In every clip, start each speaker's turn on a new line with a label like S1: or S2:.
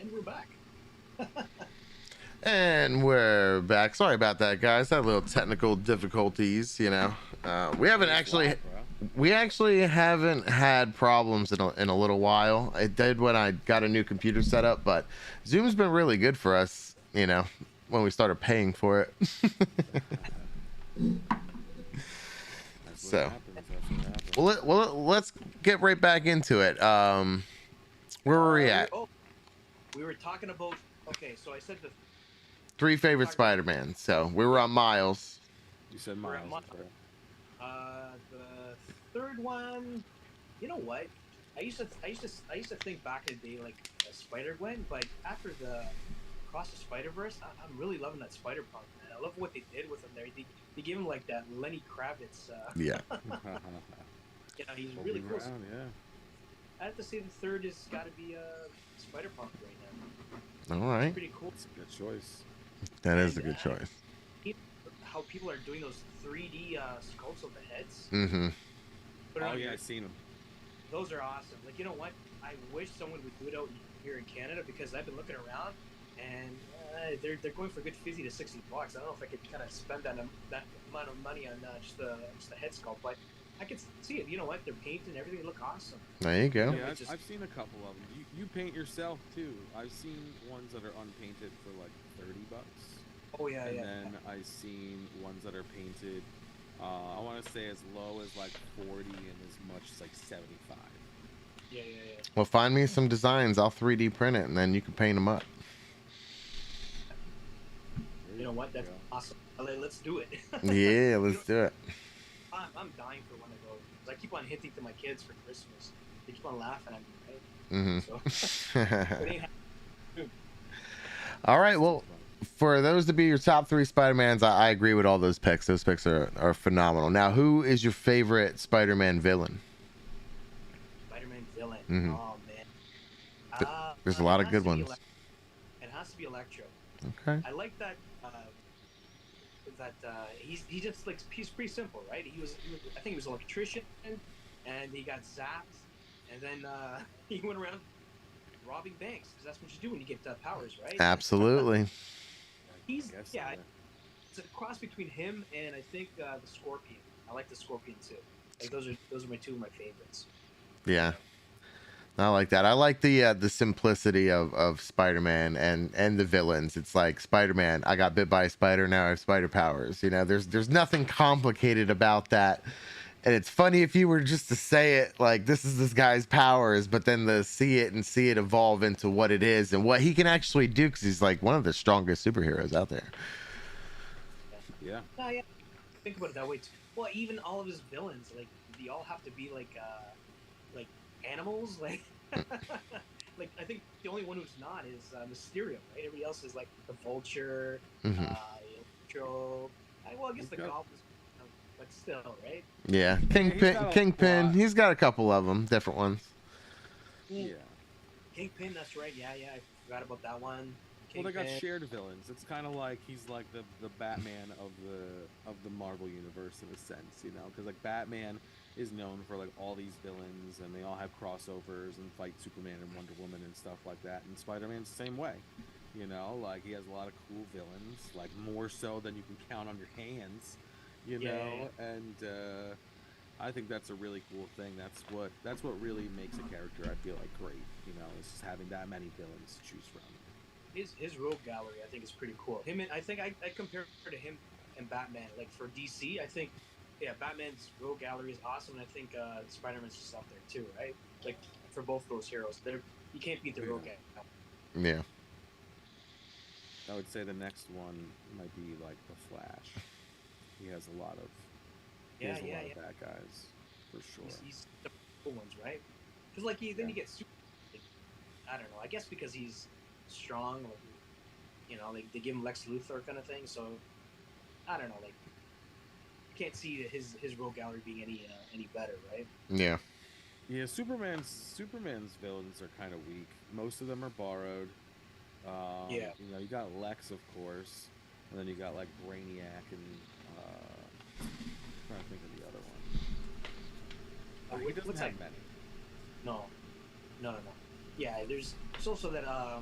S1: And we're back.
S2: And we're back. Sorry about that, guys. Had a little technical difficulties. We haven't actually. We actually haven't had problems in a little while. It did when I got a new computer set up, but Zoom's been really good for us. When we started paying for it. So, let's get right back into it. Where were we at?
S1: We were talking about. Okay, so I said the
S2: 3 favorite Spider-Man. So we were on Miles.
S3: You said Miles.
S1: The third one. You know what? I used to think back in the day like Spider-Gwen, but after the Across the Spider-Verse, I'm really loving that Spider-Punk, man. I love what they did with him there. They gave him like that Lenny Kravitz.
S2: Yeah.
S1: He's really cool.
S3: Around, yeah.
S1: I have to say the third has got to be Spider-Punk right now.
S2: All right.
S1: It's pretty cool.
S3: It's a good choice.
S2: That is a good choice.
S1: How people are doing those 3D sculpts of the heads.
S2: Mm-hmm.
S3: Oh yeah, I've seen them.
S1: Those are awesome. Like, you know what? I wish someone would do it out here in Canada because I've been looking around and they're going for a good $50 to $60. I don't know if I could kind of spend that amount of money on just the head sculpt, but I could see it. You know what? They're painted and everything. They look awesome.
S2: There you go.
S3: Yeah, I've seen a couple of them. You paint yourself too. I've seen ones that are unpainted for like $30.
S1: Oh yeah,
S3: and then I've seen ones that are painted. I want to say as low as like 40 and as much as like 75.
S1: Yeah.
S2: Well, find me some designs. I'll 3D print it, and then you can paint them up.
S1: You know what? That's awesome. Let's do it.
S2: Yeah, let's do it.
S1: I'm dying for one of those. I keep on hinting to my kids for Christmas. They keep on laughing at me, right? So,
S2: all right. Well, for those to be your top 3 Spider-Mans, I agree with all those picks. Those picks are phenomenal. Now, who is your favorite Spider-Man villain?
S1: Spider-Man villain?
S2: Mm-hmm.
S1: Oh, man.
S2: There's a lot of good ones.
S1: It has to be Electro.
S2: Okay.
S1: I like that. He just like he's pretty simple, right? I think he was an electrician, and he got zapped, and then he went around robbing banks because that's what you do when you get powers, right?
S2: Absolutely.
S1: It's a cross between him and I think the Scorpion. I like the Scorpion too. Like those are my 2 of my favorites.
S2: Yeah. I like that. I like the simplicity of Spider-Man and the villains. It's like Spider-Man, I got bit by a spider, now I have spider powers. There's nothing complicated about that. And it's funny if you were just to say it like this is this guy's powers, but then to see it evolve into what it is and what he can actually do, because he's like one of the strongest superheroes out there.
S3: Yeah.
S1: No, yeah. Think about it that way too. Well, even all of his villains, like they all have to be like animals, like like I think the only one who's not is Mysterio, right? Everybody else is like the Vulture, Electro. Well, I guess the Goblins, but still, right?
S2: Yeah, Kingpin. He's got a couple of them, different ones.
S3: Yeah.
S1: Kingpin, that's right. Yeah, I forgot about that one.
S3: Well, they got shared villains. It's kind of like he's like the Batman of the Marvel universe in a sense, because like Batman is known for like all these villains and they all have crossovers and fight Superman and Wonder Woman and stuff like that. And Spider-Man's the same way, like he has a lot of cool villains, like more so than you can count on your hands, know. And I think that's a really cool thing. That's what really makes a character, I feel like, great. Is just having that many villains to choose from.
S1: His rogue gallery, I think, is pretty cool. I think I compare to him and Batman. Like for DC, I think, Batman's rogue gallery is awesome, and I think Spider-Man's just up there too, right? Like for both those heroes, you can't beat the rogue gallery.
S2: Yeah.
S3: I would say the next one might be like the Flash. He has a lot of of bad guys for sure.
S1: He's the cool ones, right? Because then you get super. I don't know. I guess because he's strong, they give him Lex Luthor kind of thing. So I don't know, you can't see his rogue gallery being any better, right?
S2: Yeah.
S3: Yeah, Superman's villains are kind of weak. Most of them are borrowed. You got Lex, of course, and then you got like Brainiac and I'm trying to think of the other one. He doesn't have many.
S1: No. Yeah, there's also that oh,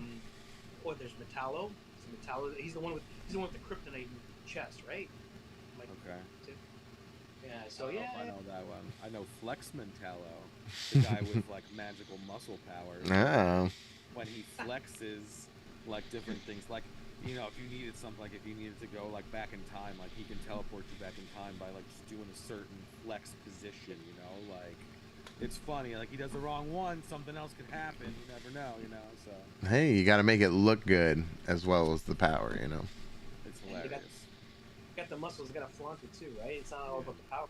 S1: there's Metallo. Metallo. He's the one with the kryptonite in his chest, right? Like,
S3: Okay.
S1: yeah.
S3: I
S1: So
S3: don't know
S1: yeah.
S3: if I know that one. I know Flex Mentallo, the guy with like magical muscle powers.
S2: Oh.
S3: When he flexes like different things, like you know, if you needed something, like if you needed to go like back in time, like he can teleport you back in time by like just doing a certain flex position, you know, like it's funny, like he does the wrong one, something else could happen, you never know, you know, so
S2: Hey, you got to make it look good as well as the power, you know.
S3: it's
S1: And you
S3: hilarious.
S1: got the muscles. Got to flaunt it too, right? It's not all
S3: Yeah.
S1: about the power.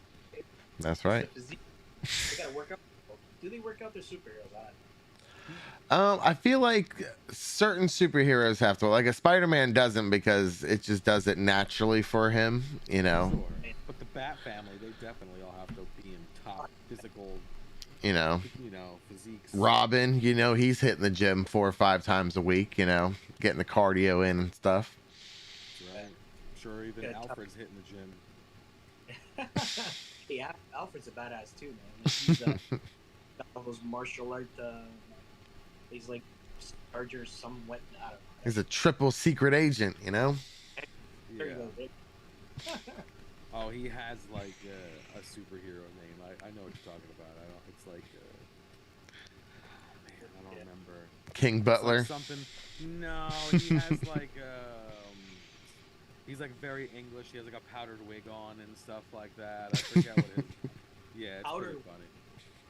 S2: That's
S1: It's
S2: right.
S1: the physique. They got to work out. Do they work out their superheroes?
S2: I feel like certain superheroes have to. Like a Spider-Man doesn't because it just does it naturally for him, you know.
S3: Sure. But the Bat family, they definitely all have to be in top physical,
S2: You know,
S3: physiques.
S2: Robin, you know, he's hitting the gym 4 or 5 times a week, you know, getting the cardio in and stuff.
S3: That's right. Sure, even
S1: Yeah,
S3: Alfred's hitting the gym.
S1: Hey, Alfred's a badass too, man. Like, he's got all those martial art. He's like Charger, somewhat. I don't know.
S2: He's a triple secret agent, you know.
S1: There
S3: Yeah.
S1: you go.
S3: Oh, he has like a superhero name. I know what you're talking about. I don't. It's like. Oh man, I don't remember.
S2: King
S3: It's
S2: Butler.
S3: like something. No, he has like. He's like very English. He has like a powdered wig on and stuff like that. I forget what his. Yeah, it's pretty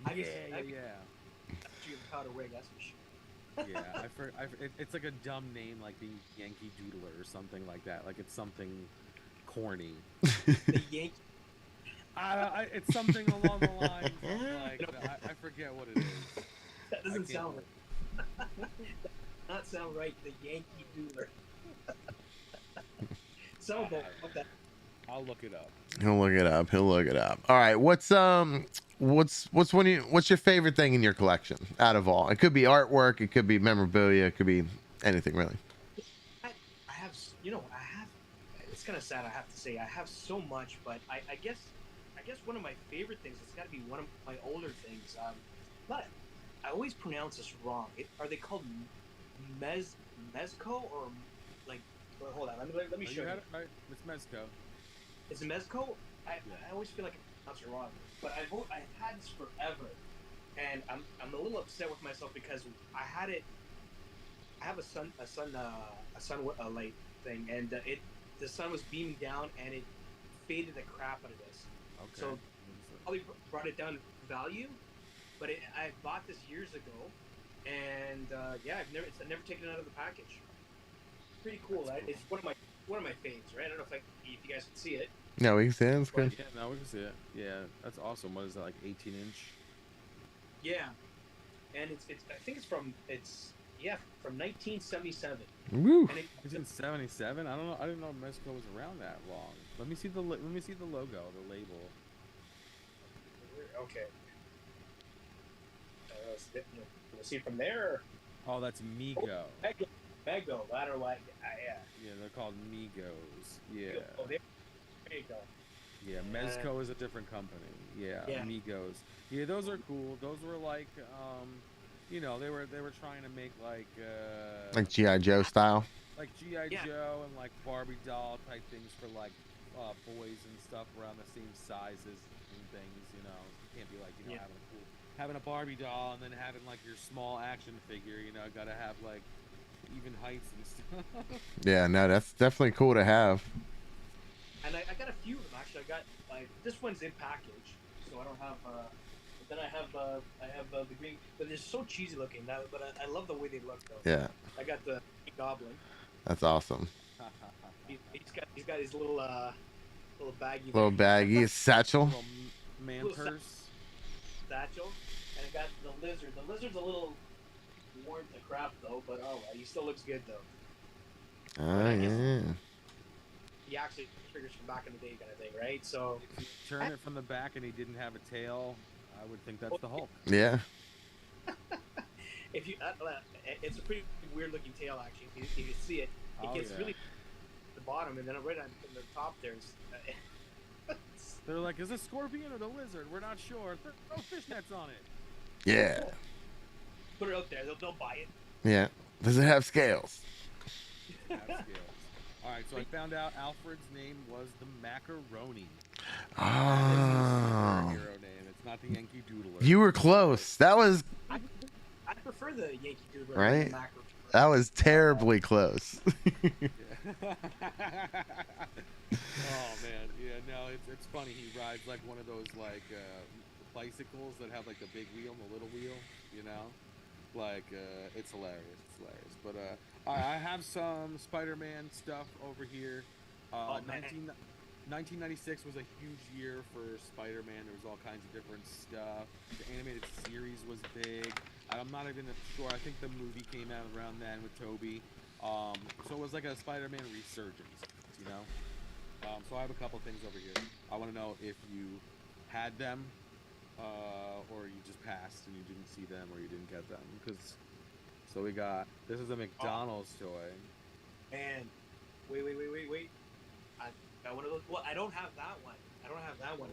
S3: funny. Yeah.
S1: Powder wig, that's for sure.
S3: Yeah, it's like a dumb name, like the Yankee Doodler or something like that. Like it's something corny.
S1: The Yankee.
S3: It's something along the lines of like I forget what it is.
S1: That doesn't sound right. Not sound right. The Yankee Doodler. So okay.
S3: I'll look it up.
S2: He'll look it up. He'll look it up. All right. What's your favorite thing in your collection out of all? It could be artwork. It could be memorabilia. It could be anything really.
S1: I have, it's kind of sad. I have to say, I have so much, but I guess one of my favorite things, it's got to be one of my older things. But I always pronounce this wrong. Are they called mezco or like? Well, hold on. Let me show you.
S3: Right? It's Mezco.
S1: Is it mezco? I always feel like I pronounce it wrong, but I've had this forever, and I'm a little upset with myself because I had it. I have a sunlight thing, and the sun was beaming down, and it faded the crap out of this.
S3: Okay.
S1: So probably brought it down in value, but I bought this years ago, and yeah, I've never taken it out of the package. Pretty cool, right? Cool. It's one of my faves, right? I don't know if you guys can see it.
S2: No, we can see it. That's good.
S3: Yeah, no, we can see it. Yeah, that's awesome. What is that, like 18-inch?
S1: Yeah, and it's I think it's from 1977.
S2: Woo!
S1: And
S3: it's in 77. I don't know. I didn't know Mezco was around that long. Let me see the logo, the label.
S1: Okay. We'll see from there.
S3: Oh, that's Mego.
S1: Oh, Mego. I don't like. Yeah.
S3: Yeah, they're called Migos. Yeah.
S1: Oh, there you go.
S3: Yeah, Mezco is a different company. Yeah, Migos. Yeah, those are cool. Those were like, they were trying to make like
S2: G.I. Joe style.
S3: Like G.I. Joe and like Barbie doll type things for like boys and stuff around the same sizes and things. You know, it can't be like having a Barbie doll and then having like your small action figure. You know, gotta have like even heights and stuff. Yeah,
S2: no, that's definitely cool to have.
S1: And I got a few of them actually. I got this one's in package, so I don't have. But then I have the green, but they're so cheesy looking now. But I love the way they look though.
S2: Yeah.
S1: I got the Goblin.
S2: That's awesome.
S1: He's got his little baggie.
S2: Little baggie satchel.
S3: Little man purse.
S1: Satchel, and I got the lizard. The lizard's a little worn to crap though, but oh, he still looks good though.
S2: Oh yeah.
S1: He actually figures from back in the day kind of thing, right? So
S3: if you turn it from the back and he didn't have a tail, I would think that's the Hulk.
S2: Yeah.
S1: If you, it's a pretty weird looking tail actually. If you see it, it gets really the bottom, and then right on the top there's.
S3: They're like, is it scorpion or the lizard? We're not sure. Throw fishnets on it.
S2: Yeah.
S1: Put it out there. They'll buy it.
S2: Yeah. Does it have scales?
S3: Have scales. All right, so I found out Alfred's name was the Macaroni.
S2: Oh.
S3: Hero name. It's not the Yankee Doodler.
S2: You were close. That was
S1: I prefer the Yankee Doodler.
S2: Right?
S1: Than the Macaroni.
S2: that was terribly close.
S3: Yeah. Oh man, yeah. No, it's funny. He rides like one of those like bicycles that have like the big wheel and the little wheel. You know, like it's hilarious. It's hilarious. But I have some Spider-Man stuff over here.
S1: Oh, man.
S3: 1996 was a huge year for Spider-Man. There was all kinds of different stuff. The animated series was big. I'm not even sure. I think the movie came out around then with Tobey. So it was like a Spider-Man resurgence, you know? So I have a couple things over here. I want to know if you had them, or you just passed and you didn't see them, or you didn't get them. So we got, this is a McDonald's toy.
S1: And wait. I got one of those. Well, I don't have that one.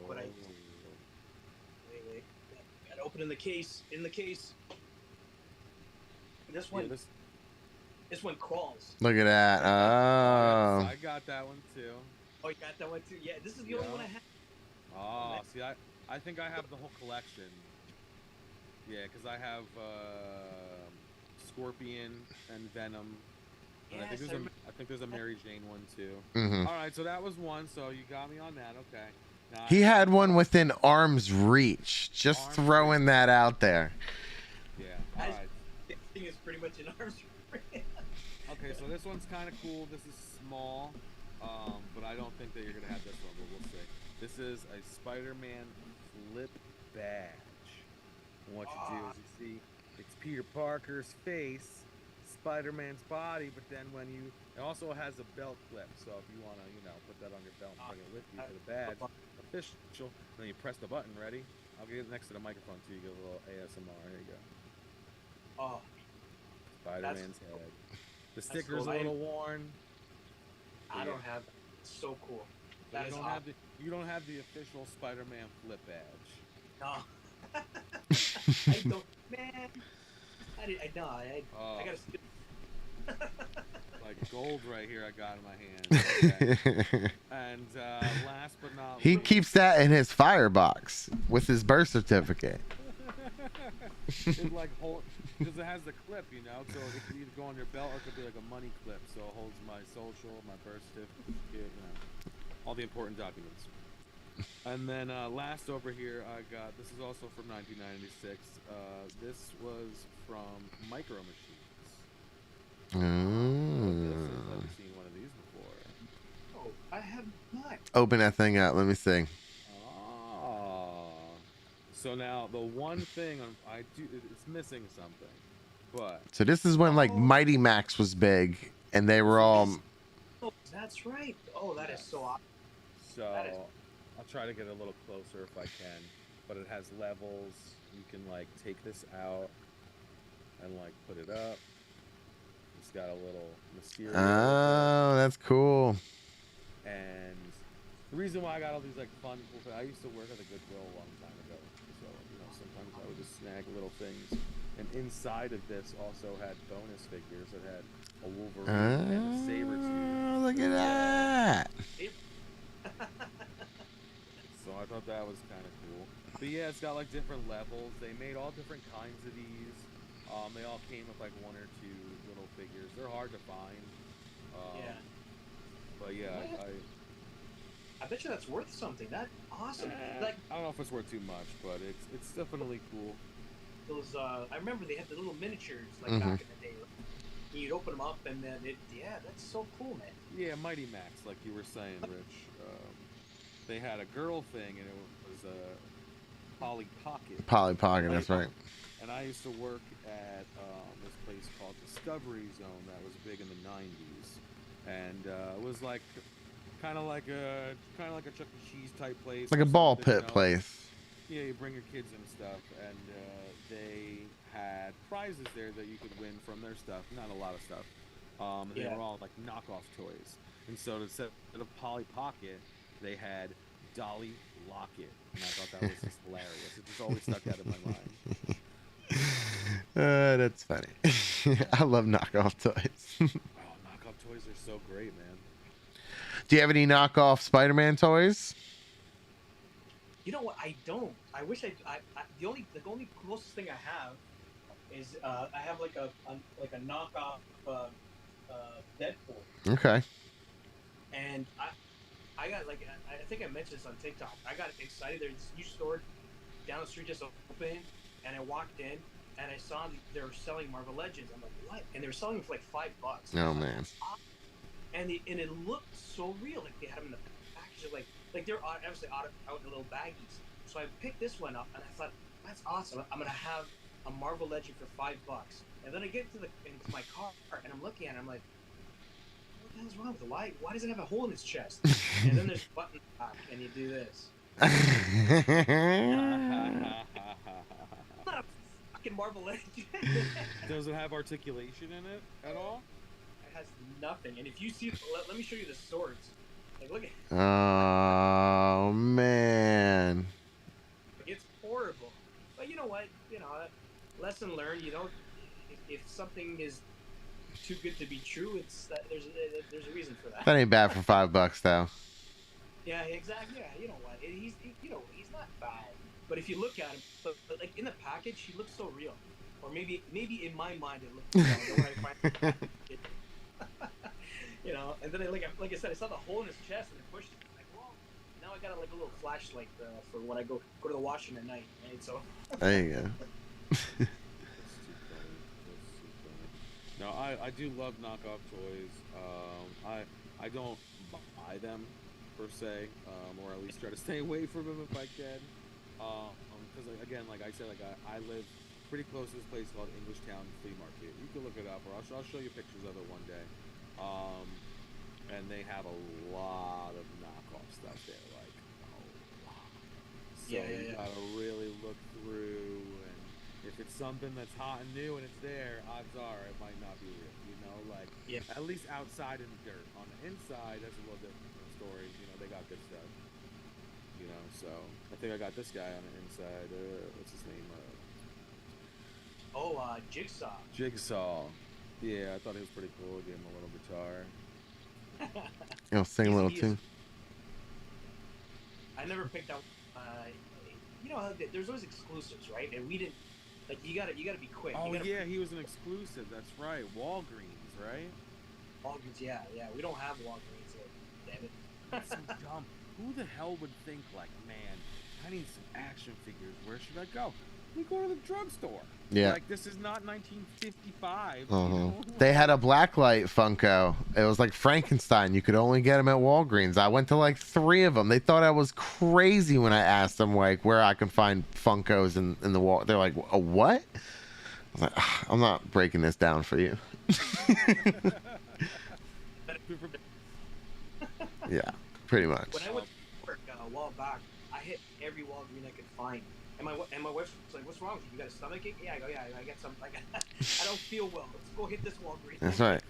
S1: But I. Wait. Gotta open in the case. This one.
S3: Yeah,
S1: This one crawls.
S2: Look at that. Oh.
S3: I got that one too.
S1: Oh, you got that one too? Yeah, this is the only one I have.
S3: Oh, see, I think I have the whole collection. Yeah, because I have Scorpion and Venom. And
S1: Yes,
S3: I think there's a Mary Jane one too.
S2: Mhm.
S3: All right, so that was one. So you got me on that. Okay. Now
S2: He had one within arm's reach. Just
S3: Arm's
S2: throwing that out there.
S3: Yeah. All right.
S1: This thing is pretty much an arm's reach.
S3: Okay, so this one's kind of cool. This is small, but I don't think that you're gonna have this one. But we'll see. This is a Spider-Man flip badge. And what you do is you see it's Peter Parker's face, Spider-Man's body, but then when it also has a belt clip. So if you want to, put that on your belt and bring it with you for the badge, official. Then you press the button. Ready? I'll get it next to the microphone so you get a little ASMR. Here you go.
S1: Oh,
S3: Spider-Man's head. The sticker's
S1: cool.
S3: a little worn.
S1: I don't have. So cool.
S3: But
S1: That is
S3: you don't have the official Spider-Man flip badge.
S1: No. I don't, man. I gotta steal.
S3: Like gold right here I got in my hand. Okay. And last but not
S2: He
S3: least,
S2: keeps that in his firebox with his birth certificate.
S3: it like because it has the clip, so it could either go on your belt or it could be like a money clip. So it holds my social, my birth certificate, all the important documents. And then last over here, I got, this is also from 1996. This was from Micro Machines. I've never seen one of these before.
S1: Oh, I have not.
S2: Open that thing up. Let me see.
S3: Oh. So now the one thing it's missing something. But
S2: So this is when like Mighty Max was big, and they were all.
S1: Oh, that's right. Oh, that is so awesome.
S3: So I'll try to get a little closer if I can. But it has levels. You can like take this out and like put it up. It's got a little mysterious.
S2: Oh, that's cool.
S3: And the reason why I got all these like fun cool things, I used to work at a Goodwill a long time ago. So, sometimes I would just snag little things. And inside of this also had bonus figures that had a Wolverine and a Sabretooth.
S2: Look at that.
S3: So I thought that was kind of cool. But yeah, it's got like different levels. They made all different kinds of these. They all came with like one or two little figures. They're hard to find.
S1: Yeah.
S3: But yeah,
S1: I bet you that's worth something. That's awesome. Like,
S3: I don't know if it's worth too much, but it's definitely cool.
S1: those, I remember they had the little miniatures like back in the day. You'd open them up and then that's so cool, man.
S3: Yeah, Mighty Max, like you were saying, Rich. They had a girl thing, and it was a Polly Pocket.
S2: Polly Pocket, that's right.
S3: And I used to work at this place called Discovery Zone that was big in the '90s, and it was like kind of like a Chuck E. Cheese type place,
S2: Like a ball pit place.
S3: Yeah, you bring your kids and stuff, and they had prizes there that you could win from their stuff. Not a lot of stuff. They were all like knockoff toys, and so instead of Polly Pocket, they had Dolly Locket, and I thought that was just hilarious. It just always stuck out in my mind.
S2: That's funny. I love knockoff toys.
S3: Oh, knockoff toys are so great, man.
S2: Do you have any knockoff Spider-Man toys?
S1: You know what? I don't. I wish the only closest thing I have is I have like a knockoff Deadpool,
S2: Okay.
S1: and I got like I think I mentioned this on TikTok. I got excited. There's this new store down the street just opened, and I walked in and I saw they were selling Marvel Legends. I'm like, what? And they were selling them for like $5.
S2: Oh man.
S1: And it looked so real. Like they had them in the package, like they're obviously out in little baggies. So I picked this one up, and I thought that's awesome. I'm gonna have a Marvel Legend for $5. And then I get into my car, and I'm looking at it. I'm like, what the hell's wrong with it? Why does it have a hole in its chest? And then there's a button back, and you do this. Not a fucking Marvel Legend.
S3: Does it have articulation in it at all?
S1: It has nothing. And if you see, let me show you the swords. Like, look at.
S2: Oh man.
S1: It's horrible. But you know what? Lesson learned. If something is too good to be true, it's that there's a reason for that.
S2: That ain't bad for $5 though.
S1: Yeah, exactly. Yeah, you know what? He's not bad. But if you look at him, but like in the package, he looks so real. Or maybe in my mind it looked real. When I find it, and then like I said, I saw the hole in his chest and I pushed it. I'm like, well, now I got like a little flashlight for when I go to the washroom at night. Right? So
S2: There you go.
S3: That's too funny. No, I do love knockoff toys. I don't buy them per se, or at least try to stay away from them if I can. Because again, like I said, like I live pretty close to this place called Englishtown Flea Market. You can look it up, or I'll show you pictures of it one day. And they have a lot of knockoff stuff there, like a lot. So you gotta really look through, and if it's something that's hot and new and it's there, odds are it might not be real. At least outside in the dirt. On the inside, that's a little different story. They got good stuff. So I think I got this guy on the inside. What's his name?
S1: Jigsaw.
S3: Jigsaw. Yeah, I thought he was pretty cool. Gave him a little guitar.
S2: Sing a little tune.
S1: I never picked out. There's always exclusives, right? And we didn't. Like you gotta be quick.
S3: Oh yeah, he was an exclusive. That's right. Walgreens, right?
S1: Walgreens, yeah. We don't have Walgreens. Damn it.
S3: That's so dumb. Who the hell would think like, man, I need some action figures. Where should I go? We go to the drugstore.
S2: Yeah.
S3: Like this is not 1955.
S2: They had a blacklight Funko. It was like Frankenstein. You could only get them at Walgreens. I went to like 3 of them. They thought I was crazy when I asked them like where I can find Funkos in the wall. They're like, a what? I was like, I'm not breaking this down for you. Yeah, pretty much.
S1: When I went to work a while back, I hit every Walgreens I could find. And my wife was like, "What's wrong with you? You got a stomachache?" Yeah, I go, "Yeah, I got some. I don't feel well. Let's go hit this Walgreens."
S2: That's right.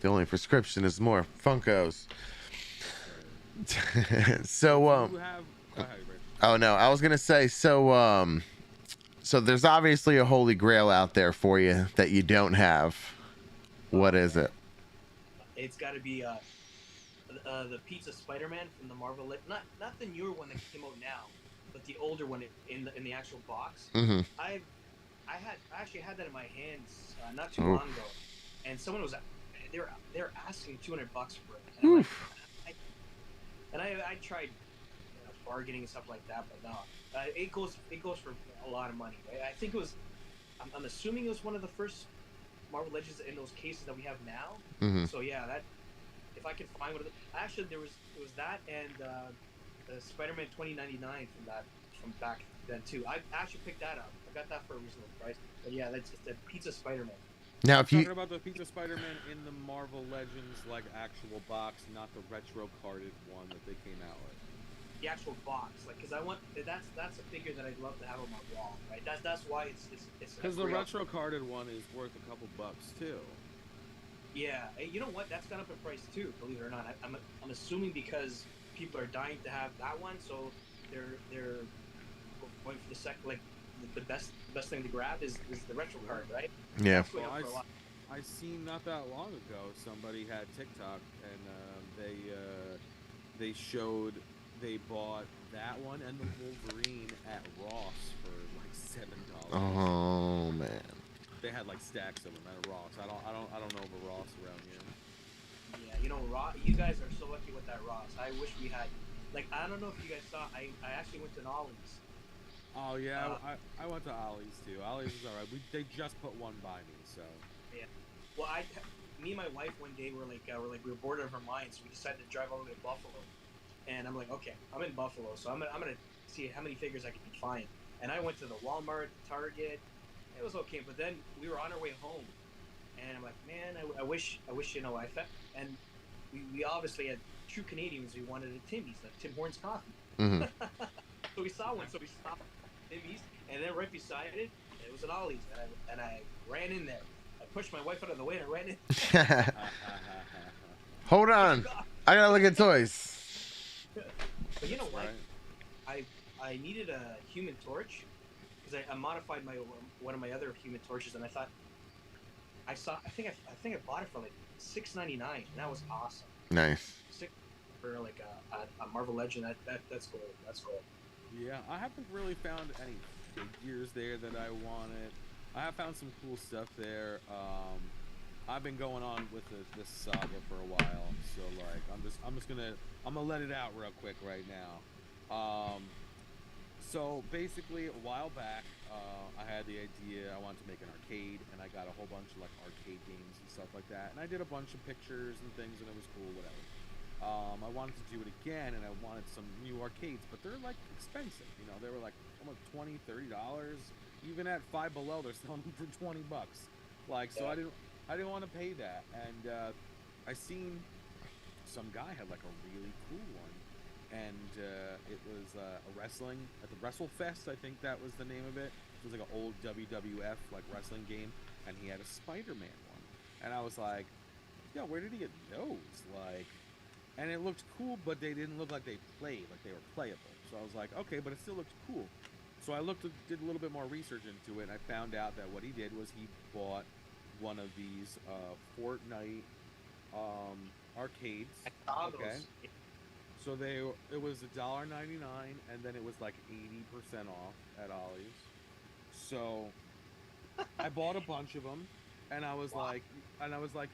S2: The only prescription is more Funkos. So oh no, I was gonna say so there's obviously a holy grail out there for you that you don't have. What is it?
S1: It's got to be the Pizza Spider-Man from the Marvel. Not the newer one that came out now, but the older one in the actual box.
S2: Mm-hmm.
S1: I actually had that in my hands not too long ago, and someone was they were asking $200 for it, and I tried bargaining and stuff like that, but no, it goes for a lot of money. I think it was. I'm assuming it was one of the first Marvel Legends in those cases that we have now.
S2: Mm-hmm.
S1: So yeah, that if I could find one of actually it was that and the Spider-Man 2099 from back then too. I actually picked that up. I got that for a reasonable price. But yeah, that's the Pizza Spider-Man.
S2: Now, if you
S3: talking about the Pizza Spider-Man in the Marvel Legends like actual box, not the retro carded one that they came out with.
S1: The actual box, because I want that's a figure that I'd love to have on my wall, right? That's why it's
S3: because the retro carded one is worth a couple bucks too.
S1: Yeah, you know what? That's gone up in price too. Believe it or not, I'm assuming because people are dying to have that one, so they're going for the second. Like the best thing to grab is the retro card, right?
S2: Yeah.
S1: That's going
S3: Well,
S1: up for a lot.
S3: I seen not that long ago somebody had TikTok and they showed they bought that one and the Wolverine at Ross for like $7.
S2: Oh man.
S3: They had like stacks of them at Ross. I don't know of a Ross around here.
S1: Yeah, you know, you guys are so lucky with that Ross. I wish we had. Like, I don't know if you guys saw. I actually went to an Ollie's.
S3: Oh yeah, I went to Ollie's too. Ollie's was alright. They just put one by me, so.
S1: Yeah. Well, me and my wife one day were we were bored of our minds. So we decided to drive all the way to Buffalo, and I'm like, okay, I'm in Buffalo, so I'm gonna see how many figures I can find. And I went to the Walmart, Target. It was okay, but then we were on our way home, and I'm like, man, I wish you know and we obviously had true Canadians. We wanted a Timmy's, like Tim Hortons coffee.
S2: Mm-hmm.
S1: So we saw one, so we stopped at Timmy's, and then right beside it, it was an Ollie's, and I ran in there. I pushed my wife out of the way and I ran in.
S2: Hold on, I gotta look at toys.
S1: But you know what? Right. I needed a Human Torch because I modified one of my other Human Torches, and I thought I think I bought it for like $6.99, and that was awesome.
S2: Nice.
S1: For like a Marvel Legend, that's cool. That's cool.
S3: Yeah, I haven't really found any figures there that I wanted. I have found some cool stuff there. I've been going on with this saga for a while, so like I'm gonna let it out real quick right now. So basically, a while back, I had the idea I wanted to make an arcade, and I got a whole bunch of like arcade games and stuff like that, and I did a bunch of pictures and things, and it was cool, whatever. I wanted to do it again, and I wanted some new arcades, but they're like expensive, you know. They were like almost $20-$30. Even at Five Below, they're selling them for $20. Like, so
S1: Yeah.
S3: I didn't want to pay that, and I seen some guy had like a really cool one, and it was a wrestling at the WrestleFest, I think that was the name of it. It was like an old WWF like wrestling game, and he had a Spider-Man one, and I was like, yo, where did he get those? Like, and it looked cool, but they didn't look like they played, like they were playable. So I was like, okay, but it still looked cool. So I did a little bit more research into it, and I found out that what he did was he bought one of these Fortnite arcades. Okay. So it was $1.99, and then it was like 80% off at Ollie's. So I bought a bunch of them, and I was like,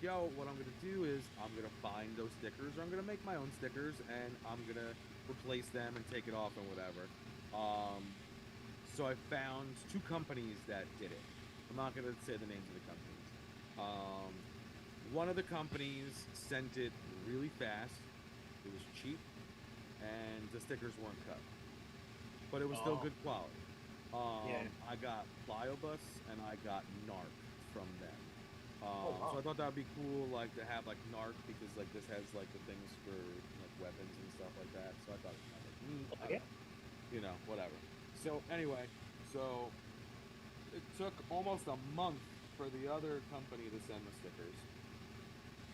S3: yo, what I'm gonna do is I'm gonna find those stickers, or I'm gonna make my own stickers, and I'm gonna replace them and take it off and whatever. So I found two companies that did it. I'm not gonna say the names of the companies. One of the companies sent it really fast. It was cheap, and the stickers weren't cut, but it was still good quality. I got Pliobus and I got Narc from them. So I thought that would be cool, like to have like Narc, because like this has like the things for like weapons and stuff like that. So I thought it was kind of neat.
S1: Okay.
S3: You know, whatever. So anyway, so it took almost a month for the other company to send the stickers.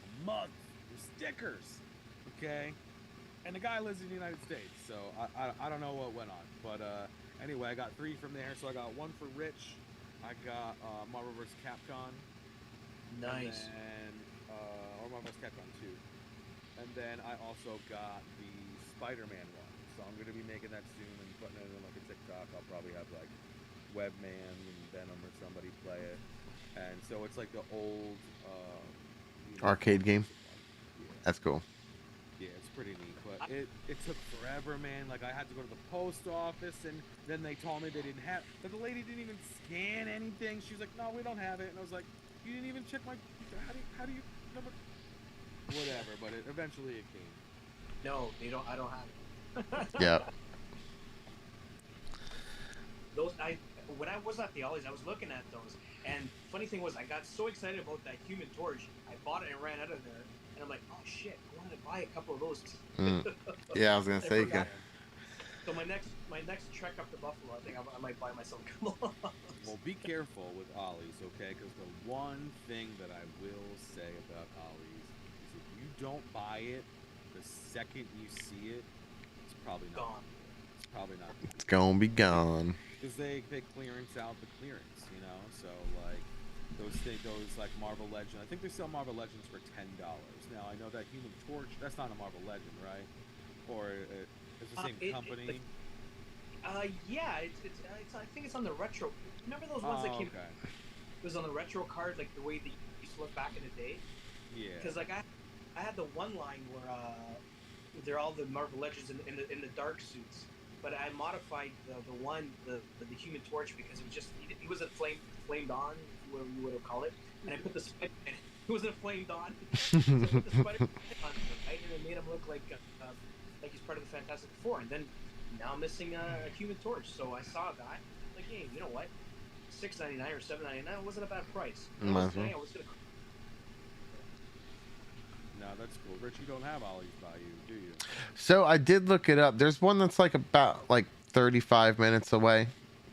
S3: A month for stickers, okay? And the guy lives in the United States, so I don't know what went on, but anyway, I got 3 from there. So I got 1 for Rich, I got Marvel vs. Capcom,
S1: Nice.
S3: and or Marvel vs. Capcom 2, and then I also got the Spider-Man one. So I'm gonna be making that soon and putting it in like a TikTok. I'll probably have like Webman and Venom or somebody play it, and so it's like the old
S2: Arcade game.
S3: Yeah.
S2: That's cool.
S3: Yeah, it's pretty neat, but it took forever, man. Like, I had to go to the post office, and then they told me they didn't have, but the lady didn't even scan anything. She was like, no, we don't have it. And I was like, you didn't even check my, how do you, no, but, whatever, but eventually it came.
S1: No, I don't have it.
S2: Yeah.
S1: When I was at the Ollie's, I was looking at those, and funny thing was, I got so excited about that Human Torch, I bought it and ran out of there, and I'm like, oh shit, I wanted to buy a couple of those.
S2: Yeah, I was gonna say.
S1: So my next trek up to Buffalo, I think I might buy myself a couple.
S3: Well, be careful with Ollie's, okay? Because the one thing that I will say about Ollie's is if you don't buy it the second you see it, it's probably not
S1: Gone.
S3: It's probably not.
S2: It's gonna be gone.
S3: because they clearance out the clearance, you know. So like those like Marvel Legend. I think they sell Marvel Legends for $10. Now I know that Human Torch, that's not a Marvel Legend, right? Or it's the same company.
S1: Yeah, it's I think it's on the retro. Remember those ones that
S3: Oh,
S1: came?
S3: okay.
S1: It was on the retro card, like the way they used to look back in the day.
S3: Yeah.
S1: Because like I had the one line where they're all the Marvel Legends in the dark suits, but I modified the Human Torch because it was just he wasn't flamed on, whatever you would have called it, and I put the Spider he wasn't flamed on, so I put the Spider on him, right, and it made him look like he's part of the Fantastic Four, and then now I'm missing a Human Torch, so I saw that like, hey, you know what, $6.99 or $7.99 wasn't a bad price. I was gonna.
S3: No, that's cool. Rich, you don't have Ollie's Bayou, do you?
S2: So I did look it up. There's one that's like about like 35 minutes away.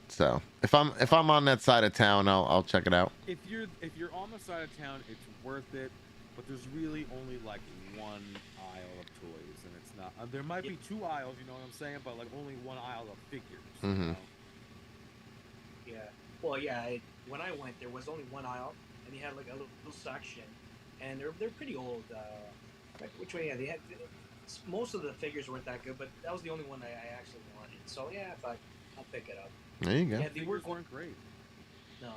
S2: So if I'm on that side of town, I'll check it out.
S3: If you're on the side of town, it's worth it. But there's really only like one aisle of toys, and it's not. There might be two aisles, you know what I'm saying? But like only one aisle of figures. You know?
S1: Yeah. Well, yeah. When I went, there was only one aisle, and they had like a little section, and they're pretty old. Like, which way? Yeah, they had most of the figures weren't that good, but that was the only one I actually wanted. So yeah, I thought I'll pick it up.
S2: There you go.
S1: Yeah, they
S3: weren't great.
S1: No.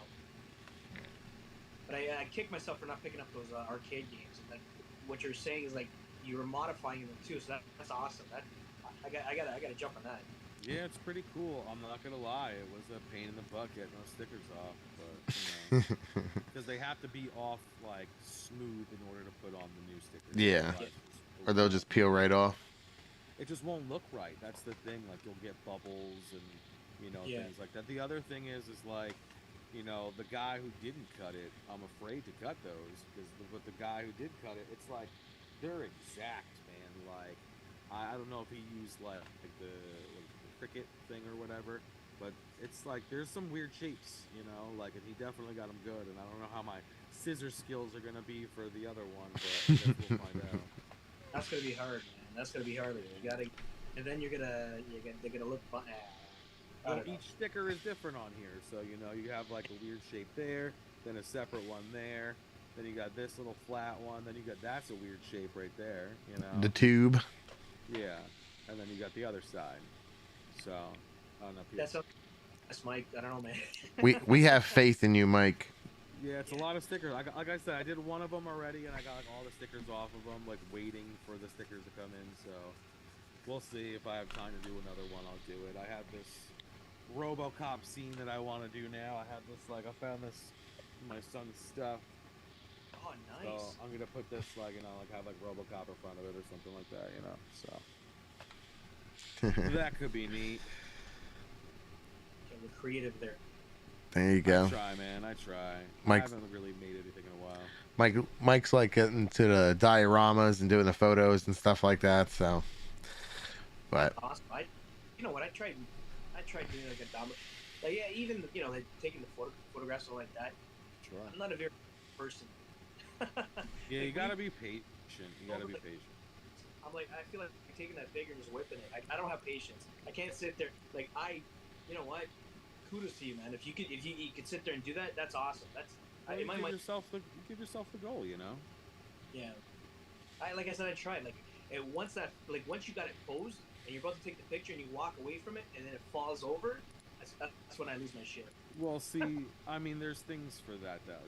S1: But I kicked myself for not picking up those arcade games. And what you're saying is like you were modifying them too, so that's awesome. That I gotta jump on that.
S3: Yeah, it's pretty cool. I'm not gonna lie, it was a pain in the butt getting those stickers off, but you know, because they have to be off like smooth in order to put on the new stickers.
S2: Yeah, or they'll just peel right off.
S3: It just won't look right. That's the thing. Like you'll get bubbles and things like that. The other thing is like, the guy who didn't cut it, I'm afraid to cut those because with the guy who did cut it, it's like they're exact, man. Like I don't know if he used like the cricket thing or whatever, but it's like there's some weird shapes, like, and he definitely got them good. And I don't know how my scissor skills are gonna be for the other one, but I guess we'll find out.
S1: That's gonna be hard, man. That's gonna be hard. You gotta, and then they're gonna look.
S3: Well, each sticker is different on here, so you have like a weird shape there, then a separate one there, then you got this little flat one, then you got that's a weird shape right there,
S2: The tube.
S3: Yeah, and then you got the other side. So, I don't know.
S1: That's Mike. I don't know, man.
S2: we have faith in you, Mike.
S3: Yeah, it's a lot of stickers. Like I said, I did one of them already, and I got like all the stickers off of them, like waiting for the stickers to come in. So we'll see if I have time to do another one. I'll do it. I have this RoboCop scene that I want to do now. I have this I found this in my son's stuff.
S1: Oh, nice.
S3: So I'm gonna put this have like RoboCop in front of it or something like that. So that could be neat.
S1: We're creative there.
S2: There you go.
S3: I try, man. I try.
S2: Mike,
S3: I haven't really made anything in a while.
S2: Mike's like getting to the dioramas and doing the photos and stuff like that. So, but
S1: awesome. You know what? I tried doing like a demo. Like, yeah, even like taking the photographs and like that.
S3: Sure.
S1: I'm not a very person.
S3: Yeah, you gotta be patient. You gotta be patient.
S1: I'm like, I feel like taking that figure and just whipping it. I don't have patience. I can't sit there. Like you know what? Kudos to you, man. If you could sit there and do that, that's awesome. That's
S3: you give yourself the goal,
S1: Yeah. Like I said, I tried. Like, and once you got it posed and you're about to take the picture and you walk away from it and then it falls over, that's when I lose my shit.
S3: Well, see, I mean, there's things for that though.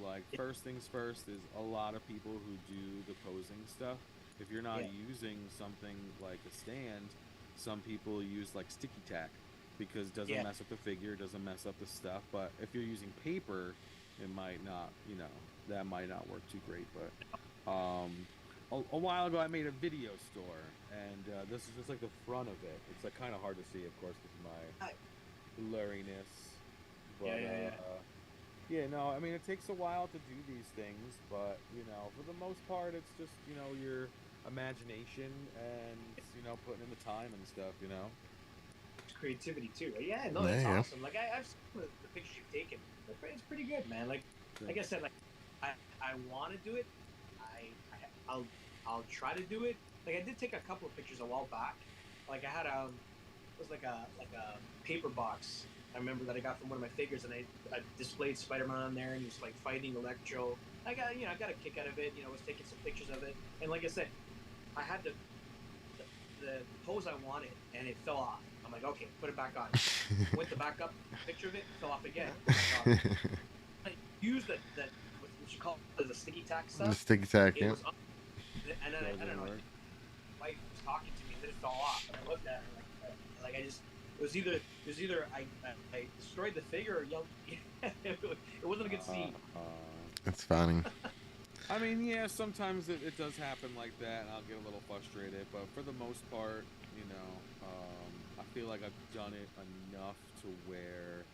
S3: Like first things first is a lot of people who do the posing stuff. If you're not using something like a stand, some people use like sticky tack. Because it doesn't mess up the figure, it doesn't mess up the stuff. But if you're using paper, it might not, that might not work too great. But a while ago, I made a video store, and this is just like the front of it. It's like kind of hard to see, of course, with my blurriness. But no, I mean, it takes a while to do these things, but for the most part, it's just your imagination and putting in the time and stuff.
S1: Creativity too. Yeah, no, that's awesome. Like I've seen the pictures you've taken. It's pretty good, man. Like I said, like I want to do it. I'll try to do it. Like I did take a couple of pictures a while back. Like I had it was like a paper box I remember that I got from one of my figures, and I displayed Spider-Man on there, and he was like fighting Electro. I got a kick out of it. Was taking some pictures of it, and like I said, I had the pose I wanted, and it fell off. I'm like, okay, put it back on. Went to back up, picture of it, fell off again. I used that what you call it, the sticky tack stuff.
S2: The sticky tack,
S1: it
S2: yeah.
S1: was up, and then I don't know. My wife was talking to me, and then it fell off. And I looked at her like I just. It was either I destroyed the figure or yelled. It wasn't a good scene.
S2: It's funny.
S3: I mean, yeah, sometimes it does happen like that, and I'll get a little frustrated. But for the most part, I feel like I've done it enough to where,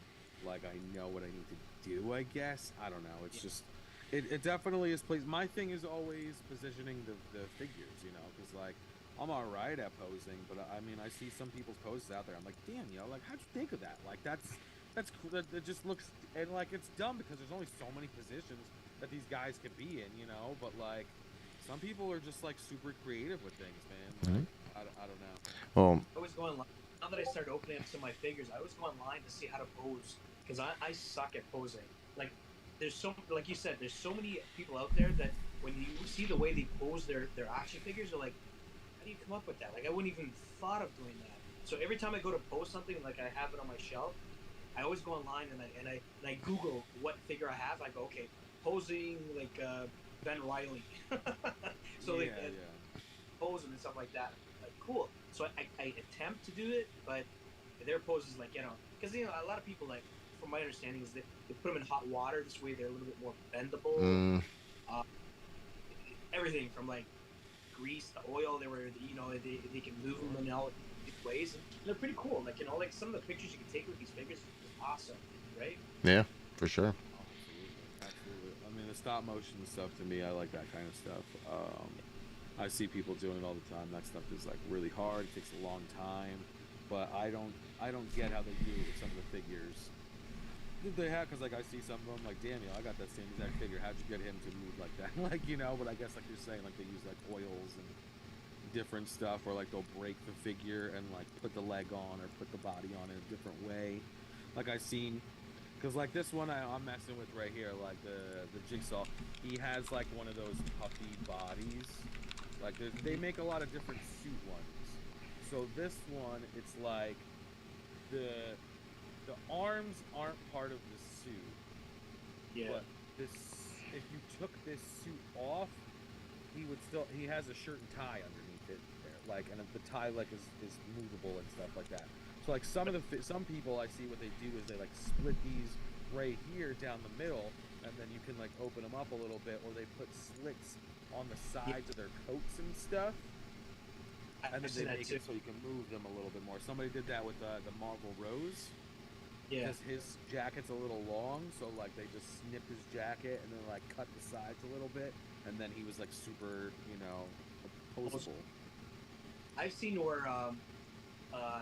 S3: like, I know what I need to do. I guess I don't know. It's just, it definitely is placed. My thing is always positioning the figures, because like. I'm all right at posing, but I mean, I see some people's poses out there. I'm like, damn, like, how'd you think of that? Like, that's cool. It just looks, and like, it's dumb because there's only so many positions that these guys could be in, But like, some people are just like super creative with things, man. Like, I don't know.
S2: Well,
S1: I always go online. Now that I started opening up some of my figures, I always go online to see how to pose because I suck at posing. Like, like you said, there's so many people out there that when you see the way they pose their action figures, you're like, how do you come up with that? Like, I wouldn't even thought of doing that. So every time I go to post something, like I have it on my shelf, I always go online and I Google what figure I have. I go, okay, posing like Ben Riley. So posing and stuff like that. Like, cool. So I attempt to do it, but their pose is like, because a lot of people, like, from my understanding, is they put them in hot water. This way they're a little bit more bendable. Everything from like grease, the oil, they can move them in all these ways, and they're pretty cool. Like, like some of the pictures you can take with these figures is awesome, right?
S2: Yeah, for sure.
S3: Absolutely. I mean, the stop motion stuff, to me, I like that kind of stuff. I see people doing it all the time. That stuff is like really hard. It takes a long time, but I don't get how they do it with some of the figures. They have, because like I see some of them, like, Daniel, I got that same exact figure. How'd you get him to move like that? Like, but I guess like you're saying, like, they use like oils and different stuff, or like they'll break the figure and like put the leg on or put the body on in a different way. Like I've seen, because like this one I'm messing with right here, like the Jigsaw, he has like one of those puffy bodies. Like they make a lot of different suit ones. So this one, it's like the arms aren't part of the suit.
S1: Yeah.
S3: But if you took this suit off, he has a shirt and tie underneath it there, like, and the tie like is movable and stuff like that. So like some people I see what they do is they like split these right here down the middle, and then you can like open them up a little bit, or they put slits on the sides of their coats and stuff, and then they make it so you can move them a little bit more. Somebody did that with the Marvel Rose.
S1: Yeah.
S3: Because his jacket's a little long, so like they just snipped his jacket and then like cut the sides a little bit, and then he was like super, posable.
S1: I've seen where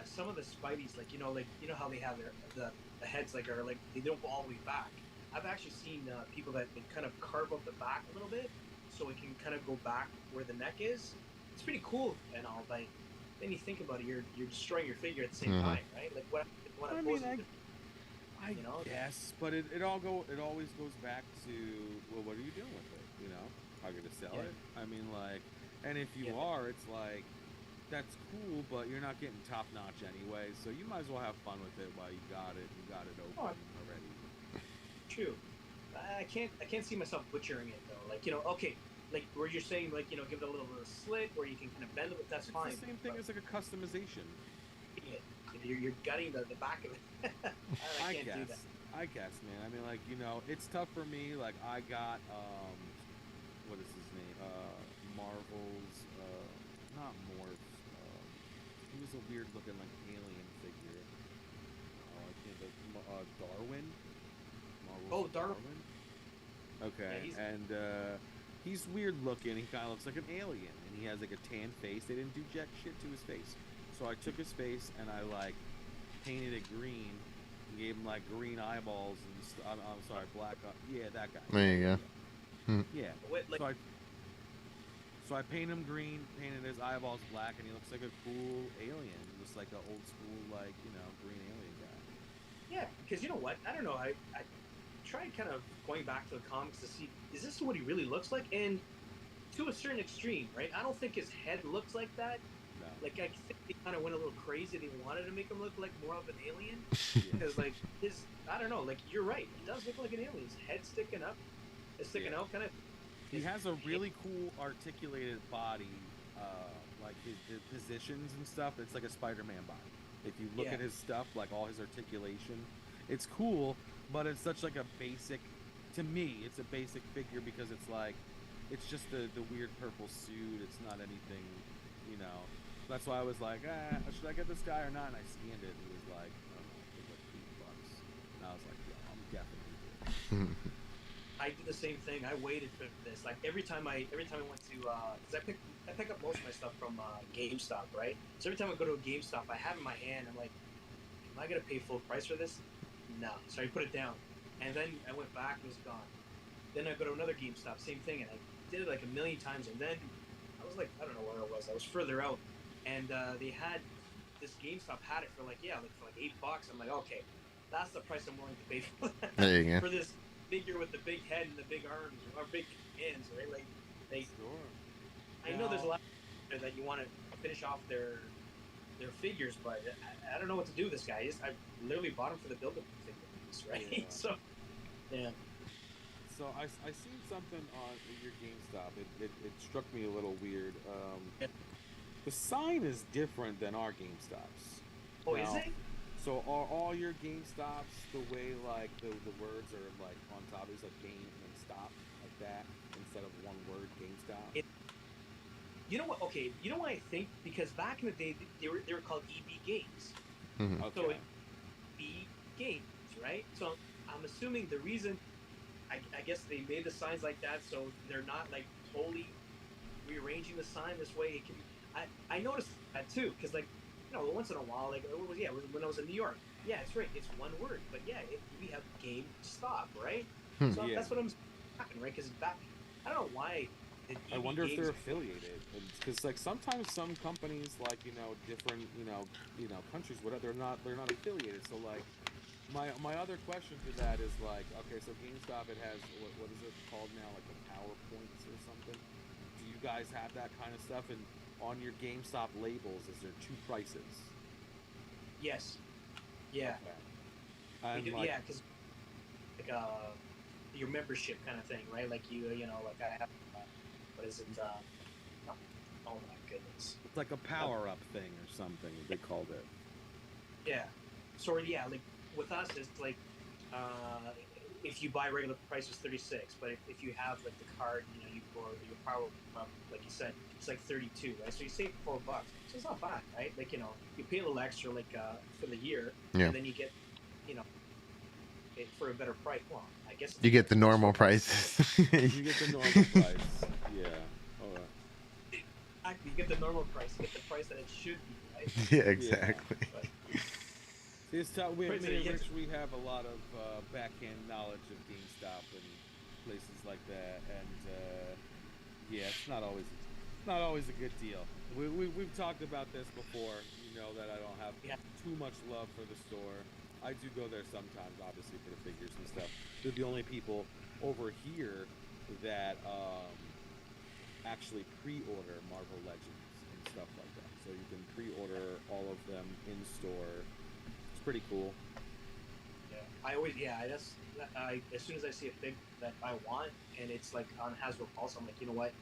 S1: some of the Spideys, like how they have the heads like are like they don't go all the way back. I've actually seen people that they kind of carve up the back a little bit, so it can kind of go back where the neck is. It's pretty cool and all, but then you think about it, you're destroying your figure at the same time, right? Like what I mean,
S3: I guess, but it always goes back to, well, what are you doing with it? Are you gonna sell it? I mean, like, and if you are, it's like, that's cool, but you're not getting top notch anyway, so you might as well have fun with it while you got it open already.
S1: True. I can't see myself butchering it though. Like, okay, like where you're saying, like, give it a little bit of slit where you can kind of bend it, that's
S3: it's
S1: fine.
S3: It's the same thing as like a customization.
S1: You're gutting the back of it. I can't do that.
S3: I guess, man. I mean, like, it's tough for me. Like, I got, what is his name? Marvel's, not Morph. He was a weird looking, like, alien figure. I can't, Darwin? Marvel's
S1: Darwin.
S3: Okay, yeah, and, he's weird looking. He kind of looks like an alien, and he has, like, a tan face. They didn't do jack shit to his face. So I took his face and I like painted it green, and gave him like green eyeballs and I'm sorry, black. Yeah, that guy.
S2: There you go.
S3: Yeah. So I painted him green, painted his eyeballs black, and he looks like a cool alien. He looks like an old school, like, green alien guy.
S1: Yeah, because you know what? I don't know. I tried kind of going back to the comics to see, is this what he really looks like? And to a certain extreme, right? I don't think his head looks like that.
S3: No.
S1: Like I think they kind of went a little crazy. They wanted to make him look like more of an alien
S3: Yeah.
S1: because like his, I don't know. Like you're right, he does look like an alien. His head sticking up, is sticking out kind of.
S3: He has a really cool articulated body, like his positions and stuff. It's like a Spider-Man body. If you look at his stuff, like all his articulation, it's cool, but it's such like a basic. To me, it's a basic figure because it's like, it's just the weird purple suit. It's not anything, you know. That's why I was like, should I get this guy or not? And I scanned it, and it was like, I don't know, it was like $8. And I was like, yeah, I'm definitely good.
S1: I did the same thing. I waited for this. Like every time I went to, because I pick up most of my stuff from GameStop, right? So every time I go to a GameStop, I have it in my hand. I'm like, am I gonna pay full price for this? No. So I put it down, and then I went back and it was gone. Then I go to another GameStop, same thing, and I did it like a million times. And then I was like, I don't know where I was. I was further out, and they had this GameStop had it for like for like $8. I'm like, okay, that's the price I'm willing to pay for that.
S2: There you go.
S1: For this figure with the big head and the big arms or big hands, right? Like they.
S3: Sure.
S1: I know there's a lot that you want to finish off their figures, but I don't know what to do with this guy. I literally bought him for the build-up figures, right?
S3: Yeah.
S1: So, yeah.
S3: So I seen something on your GameStop. It struck me a little weird. The sign is different than our GameStops.
S1: Oh,
S3: Now,
S1: is it?
S3: So are all your GameStops the way like the words are like on top? It's like game and then stop like that instead of one word GameStop.
S1: You know what? Okay, you know what I think? Because back in the day, they were called EB Games.
S2: Mhm.
S3: Okay.
S1: So EB Games, right? So I'm assuming the reason, I guess they made the signs like that, so they're not like totally rearranging the sign this way. It can. I noticed that too, because like, you know, once in a while, like when I was in New York, yeah, it's right, it's one word, but yeah, we have Game Stop, right? So
S3: Yeah.
S1: that's what I'm talking, right? Because back, I don't know why.
S3: I wonder if they're affiliated, because like sometimes some companies, like different countries, whatever, they're not affiliated. So like my other question to that is like, okay, so GameStop, it has what is it called now, like the PowerPoints or something? Do you guys have that kind of stuff? And on your GameStop labels, is there two prices?
S1: Yes. Yeah.
S3: Okay.
S1: We do,
S3: like,
S1: yeah, because like your membership kind of thing, right? Like you know, like I have what is it? Oh my goodness.
S3: it's like a power-up thing or something, they called it.
S1: Yeah. So yeah, like with us, it's like if you buy regular price is 36, but if you have like the card, you know, you or your power like you said, it's like 32, right? So you save $4, so it's not bad, right? Like, you know, you pay a little extra like for the year, and then you get, you know, it for a better price. Well, I guess
S2: You get the normal prices.
S3: You get the normal price. Yeah. All right.
S1: Exactly, you get the normal price. You get the price that it should be, right?
S2: Yeah, exactly.
S1: But,
S3: It's tough. We
S1: Praise it,
S3: Rich, we have a lot of backhand knowledge of GameStop and places like that, and yeah, it's not always a good deal. We've talked about this before. You know that I don't have too much love for the store. I do go there sometimes, obviously for the figures and stuff. They're the only people over here that actually pre-order Marvel Legends and stuff like that. So you can pre-order all of them in store. It's pretty cool.
S1: yeah, I always as soon as I see a fig that I want and it's like on Hasbro Pulse, I'm like, you know what?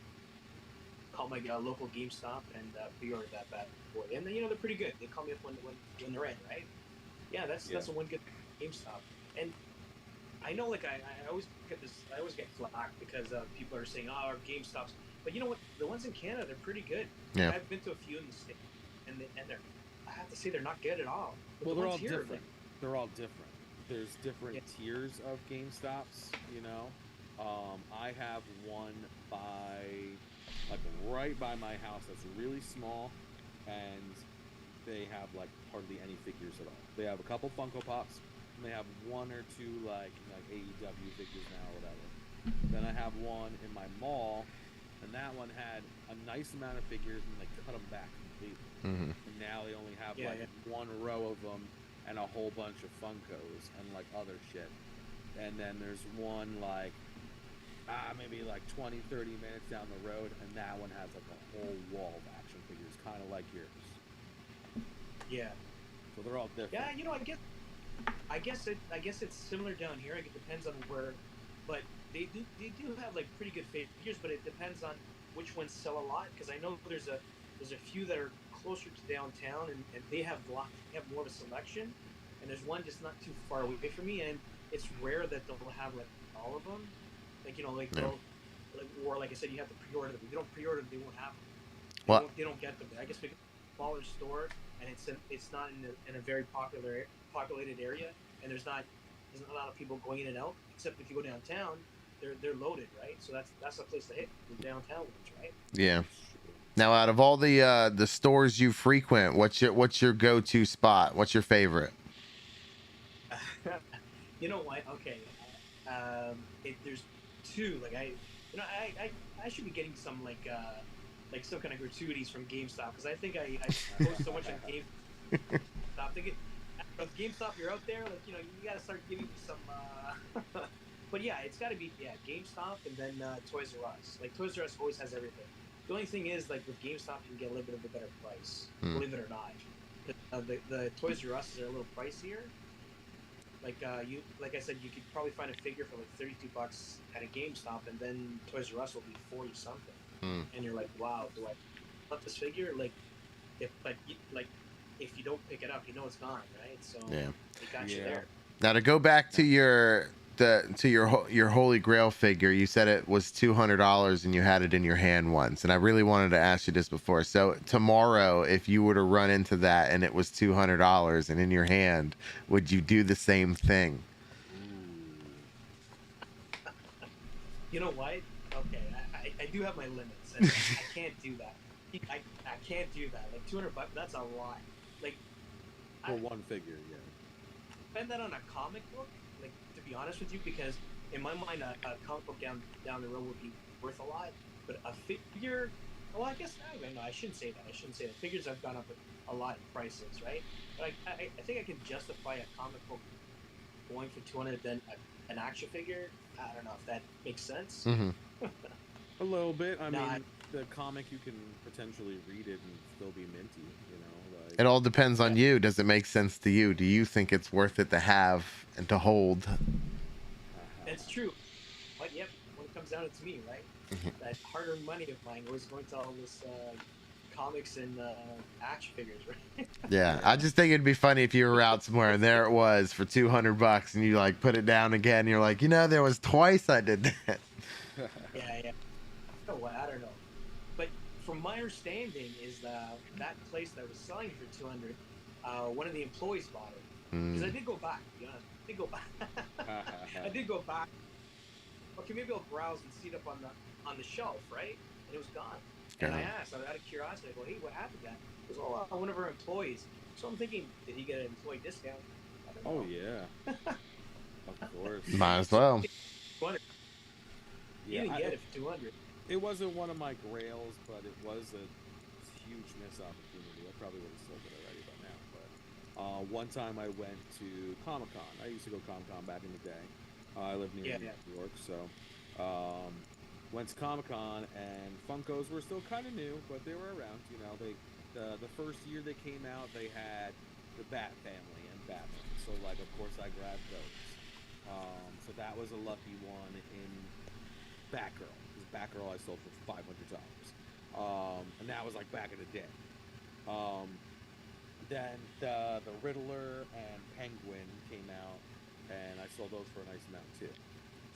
S1: Call my local GameStop and pre-order that bad boy. And then, you know, they're pretty good. They call me up when they're in, right? Yeah, that's a one good GameStop. And I know, like I always get this. I always get flack because people are saying, "Oh, our GameStops." But you know what? The ones in Canada, they're pretty good.
S2: Yeah.
S1: I've been to a few in the States, and they're. I have to say, they're not good at all. But
S3: Well,
S1: the
S3: they're
S1: ones
S3: all
S1: here,
S3: different. They're all different. There's different tiers of GameStops, you know. I have one right by my house that's really small, and they have like hardly any figures at all. They have a couple Funko Pops, and they have one or two like AEW figures now or whatever. Then I have one in my mall, and that one had a nice amount of figures, and they cut them back completely.
S2: Mhm.
S3: And now they only have
S1: Yeah,
S3: one row of them, and a whole bunch of Funkos and like other shit. And then there's one like maybe like 20, 30 minutes down the road, and that one has like a whole wall of action figures, kind of like yours.
S1: Yeah.
S3: So they're all different.
S1: Yeah, I guess it's similar down here. Like, it depends on where, but they do have like pretty good figures, but it depends on which ones sell a lot. Because I know there's a few that are closer to downtown, and they have more of a selection, and there's one just not too far away from me, and it's rare that they'll have like all of them. Like, like
S2: Yeah.
S1: they'll or like I said, you have to pre-order them. If you don't pre-order them, they won't have them.
S2: What?
S1: They don't get them. I guess because it's a smaller store, and it's not in a very populated area, and there's not a lot of people going in and out. Except if you go downtown, they're loaded, right? So that's a place to hit, the downtown ones, right?
S2: Yeah. Now, out of all the stores you frequent, what's your go-to spot? What's your favorite?
S1: You know what? Okay, there's two. Like I should be getting some like some kind of gratuities from GameStop, because I think I post so much on GameStop. Thinking, if GameStop, you're out there, like, you gotta start giving me some. But yeah, it's gotta be GameStop, and then Toys R Us. Like, Toys R Us always has everything. The only thing is, like, with GameStop, you can get a little bit of a better price, believe it or not. The Toys R Us are a little pricier. Like I said, you could probably find a figure for like $32 at a GameStop, and then Toys R Us will be 40 something. And you're like, wow, do I want this figure? Like, if you don't pick it up, it's gone, right? So
S2: Yeah.
S1: it got you there.
S2: Now, to go back to your Holy Grail figure, you said it was $200 and you had it in your hand once, and I really wanted to ask you this before. So tomorrow, if you were to run into that and it was $200 and in your hand, would you do the same thing?
S1: You know what? Okay, I do have my limits, and I can't do that. I can't do that. Like, $200, that's a lot. Like,
S3: For one figure, yeah.
S1: Spend that on a comic book, like, to be honest with you, because in my mind, a comic book down the road would be worth a lot. But a figure, well, I guess no, I shouldn't say that. Figures have gone up a lot in prices, right? But I think I can justify a comic book going for 200 than an action figure. I don't know if that makes sense.
S2: Mm-hmm.
S3: A little bit. I
S1: No,
S3: mean, the comic, you can potentially read it and still be minty, Like,
S2: It all depends on you. Does it make sense to you? Do you think it's worth it to have and to hold?
S1: That's true. But yep, when it comes down to me, right? That hard-earned money of mine was going to all this comics and action figures, right?
S2: Yeah, I just think it'd be funny if you were out somewhere and there it was for $200 and you like put it down again. And you're like, there was twice I did that.
S1: Yeah. Oh, I don't know. But from my understanding is that place that was selling for 200, one of the employees bought it. Because I did go back, to be honest. I did go back. Okay, maybe I'll browse and see it up on the shelf, right? And it was gone. And I asked, out of curiosity, I go, hey, what happened to that? He goes, one of our employees. So I'm thinking, did he get an employee discount? I don't know.
S3: Oh, yeah. Of course.
S2: Might as well.
S1: 200.
S3: Yeah,
S1: you didn't get it for 200.
S3: It wasn't one of my grails, but it was a huge missed opportunity. I probably would have sold it already by now. But one time I went to Comic-Con. I used to go Comic-Con back in the day. I live near New York, so went to Comic-Con, and Funkos were still kind of new, but they were around. The first year they came out, they had the Bat Family and Batman. So, like, of course, I grabbed those. So that was a lucky one in Batgirl. Because Batgirl I sold for $500. And that was like back in the day. Then the Riddler and Penguin came out, and I sold those for a nice amount too.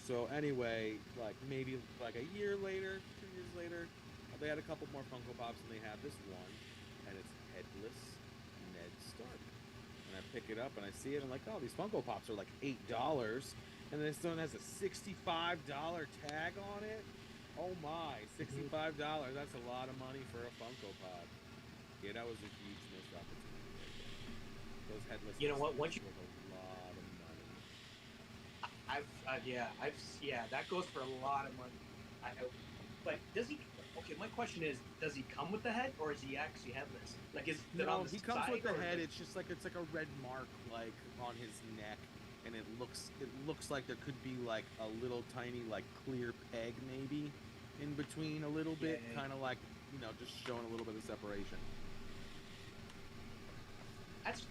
S3: So anyway, like maybe like a year later, 2 years later, they had a couple more Funko Pops, and they had this one, and it's headless Ned Stark. And I pick it up and I see it, and I'm like, oh, these Funko Pops are like $8, and this one has a $65 tag on it. Oh my, $65! That's a lot of money for a Funko Pop. Yeah, that was a huge missed opportunity right there. Those headless.
S1: You know what? Once you
S3: a lot of money.
S1: that goes for a lot of money. But does he? okay, my question is, does he come with the head, or is he actually headless? Like, is it on
S3: No,
S1: the
S3: he comes
S1: side,
S3: with the
S1: or
S3: head.
S1: like,
S3: It's just like it's like a red mark like on his neck, and it looks like there could be like a little tiny like clear peg maybe in between a little bit,
S1: yeah.
S3: kind of like, you know, just showing a little bit of separation.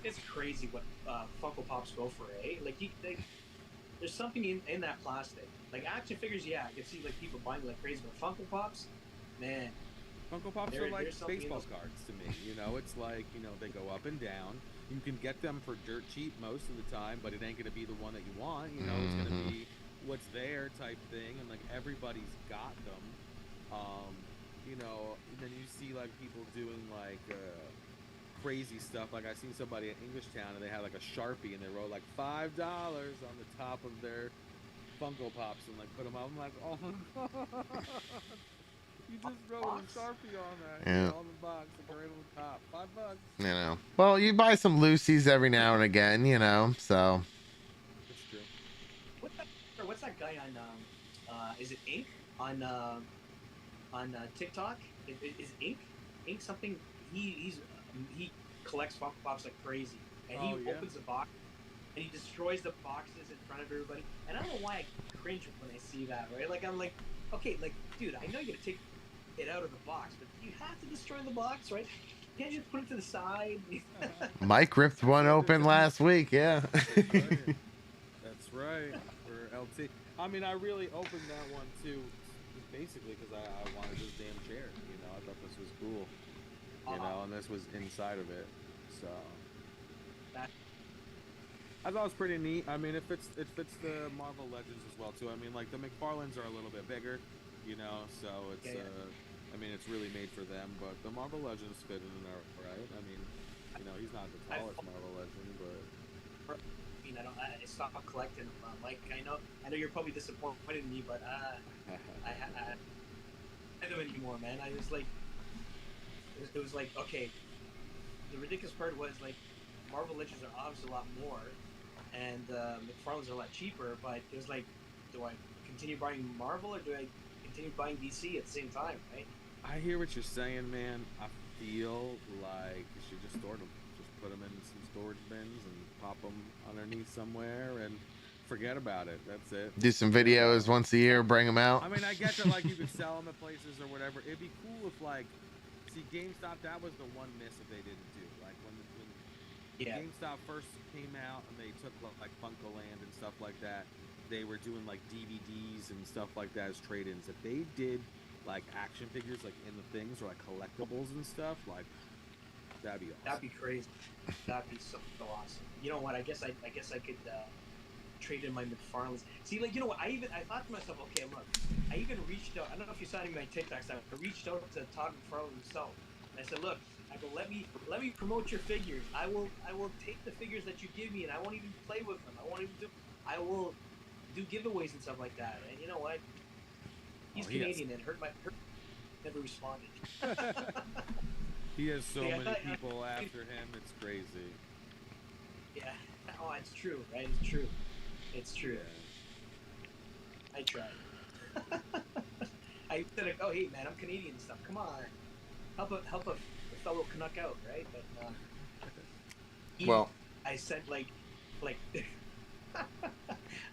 S1: It's crazy what Funko Pops go for, eh? Like, there's something in that plastic. Like action figures, yeah, I can see like people buying like crazy, but Funko Pops, man,
S3: Funko Pops are like baseball cards to me. You know, it's like, you know, they go up and down. You can get them for dirt cheap most of the time, but it ain't gonna be the one that you want. You know, it's gonna be what's there type thing, and like everybody's got them. You know, and then you see like people doing like crazy stuff. Like I seen somebody at Englishtown and they had like a Sharpie and they wrote like $5 on the top of their Funko Pops and like put them up. I'm like, oh my god. You just wrote a Sharpie on that,
S2: Yeah.
S3: you know, on the box, like right on the top. $5.
S2: You know. Well, you buy some Lucy's every now and again, you know. So.
S3: It's true.
S1: What's that guy on? Is it Ink on TikTok? Is Ink something? He collects Funko Pops like crazy, and he opens the box and he destroys the boxes in front of everybody. And I don't know why I cringe when I see that. Right? Like I'm like, okay, like dude, I know you're gonna take it out of the box, but you have to destroy the box, right? You can't just put it to the side.
S2: Mike ripped one open last week, yeah.
S3: That's right. For LT. I mean, I really opened that one too, basically because I wanted this damn chair. You know, I thought this was cool. You know, and this was inside of it, so I thought it was pretty neat. I mean, it fits the Marvel Legends as well too. I mean, like the McFarlanes are a little bit bigger, you know, so it's I mean, it's really made for them, but the Marvel Legends fit in there, right? I mean, you know, he's not the tallest Marvel Legend, but
S1: I mean, I stopped collecting them. Like, I know you're probably disappointed in me, but I don't anymore, man. I was like, it was like, okay, the ridiculous part was like, Marvel Legends are obviously a lot more, and McFarlane's are a lot cheaper. But it was like, do I continue buying Marvel or do I continue buying DC at the same time? Right?
S3: I hear what you're saying, man. I feel like you should just store them. Just put them in some storage bins and pop them underneath somewhere and forget about it. That's it.
S2: Do some videos once a year, bring them out.
S3: I mean, I get that, like, you could sell them at places or whatever. It'd be cool if, like, see, GameStop, that was the one miss that they didn't do. Like, when GameStop first came out and they took, like, Funko Land and stuff like that, they were doing, like, DVDs and stuff like that as trade-ins. If they did, like, action figures, like, in the things or, like, collectibles and stuff, like, that'd be awesome.
S1: That'd be crazy. That'd be so awesome. You know what? I guess I could trade in my McFarlane's. See, like, you know what? I thought to myself, okay, look, I even reached out. I don't know if you saw any of my TikToks. I reached out to Todd McFarlane himself. And I said, look, I go, let me promote your figures. I will take the figures that you give me, and I won't even play with them. I will do giveaways and stuff like that. And you know what? He's Canadian and never responded.
S3: He has so many people after him. It's crazy.
S1: Yeah. Oh, it's true, right? It's true. It's true. Yeah. I tried. I said, "Oh, hey, man, I'm Canadian and stuff. Come on, help a fellow Canuck out, right?" But I sent like.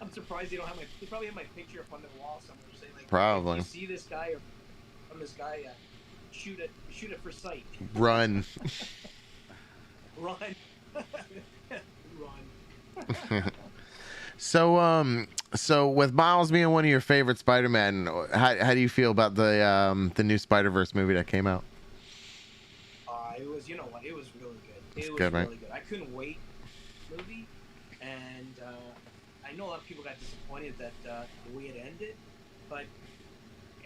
S1: I'm surprised they don't have they probably have my picture up on the wall somewhere, saying like,
S2: probably.
S1: You see this guy or from this guy, shoot it for sight.
S2: Run.
S1: Run. Run.
S2: So with Miles being one of your favorite Spider-Man, how do you feel about the new Spider-Verse movie that came out?
S1: It was, you know what, it was really good. It was
S2: good,
S1: really
S2: right?
S1: good. I couldn't wait for the movie, and I know a lot of people got disappointed that the way it ended, but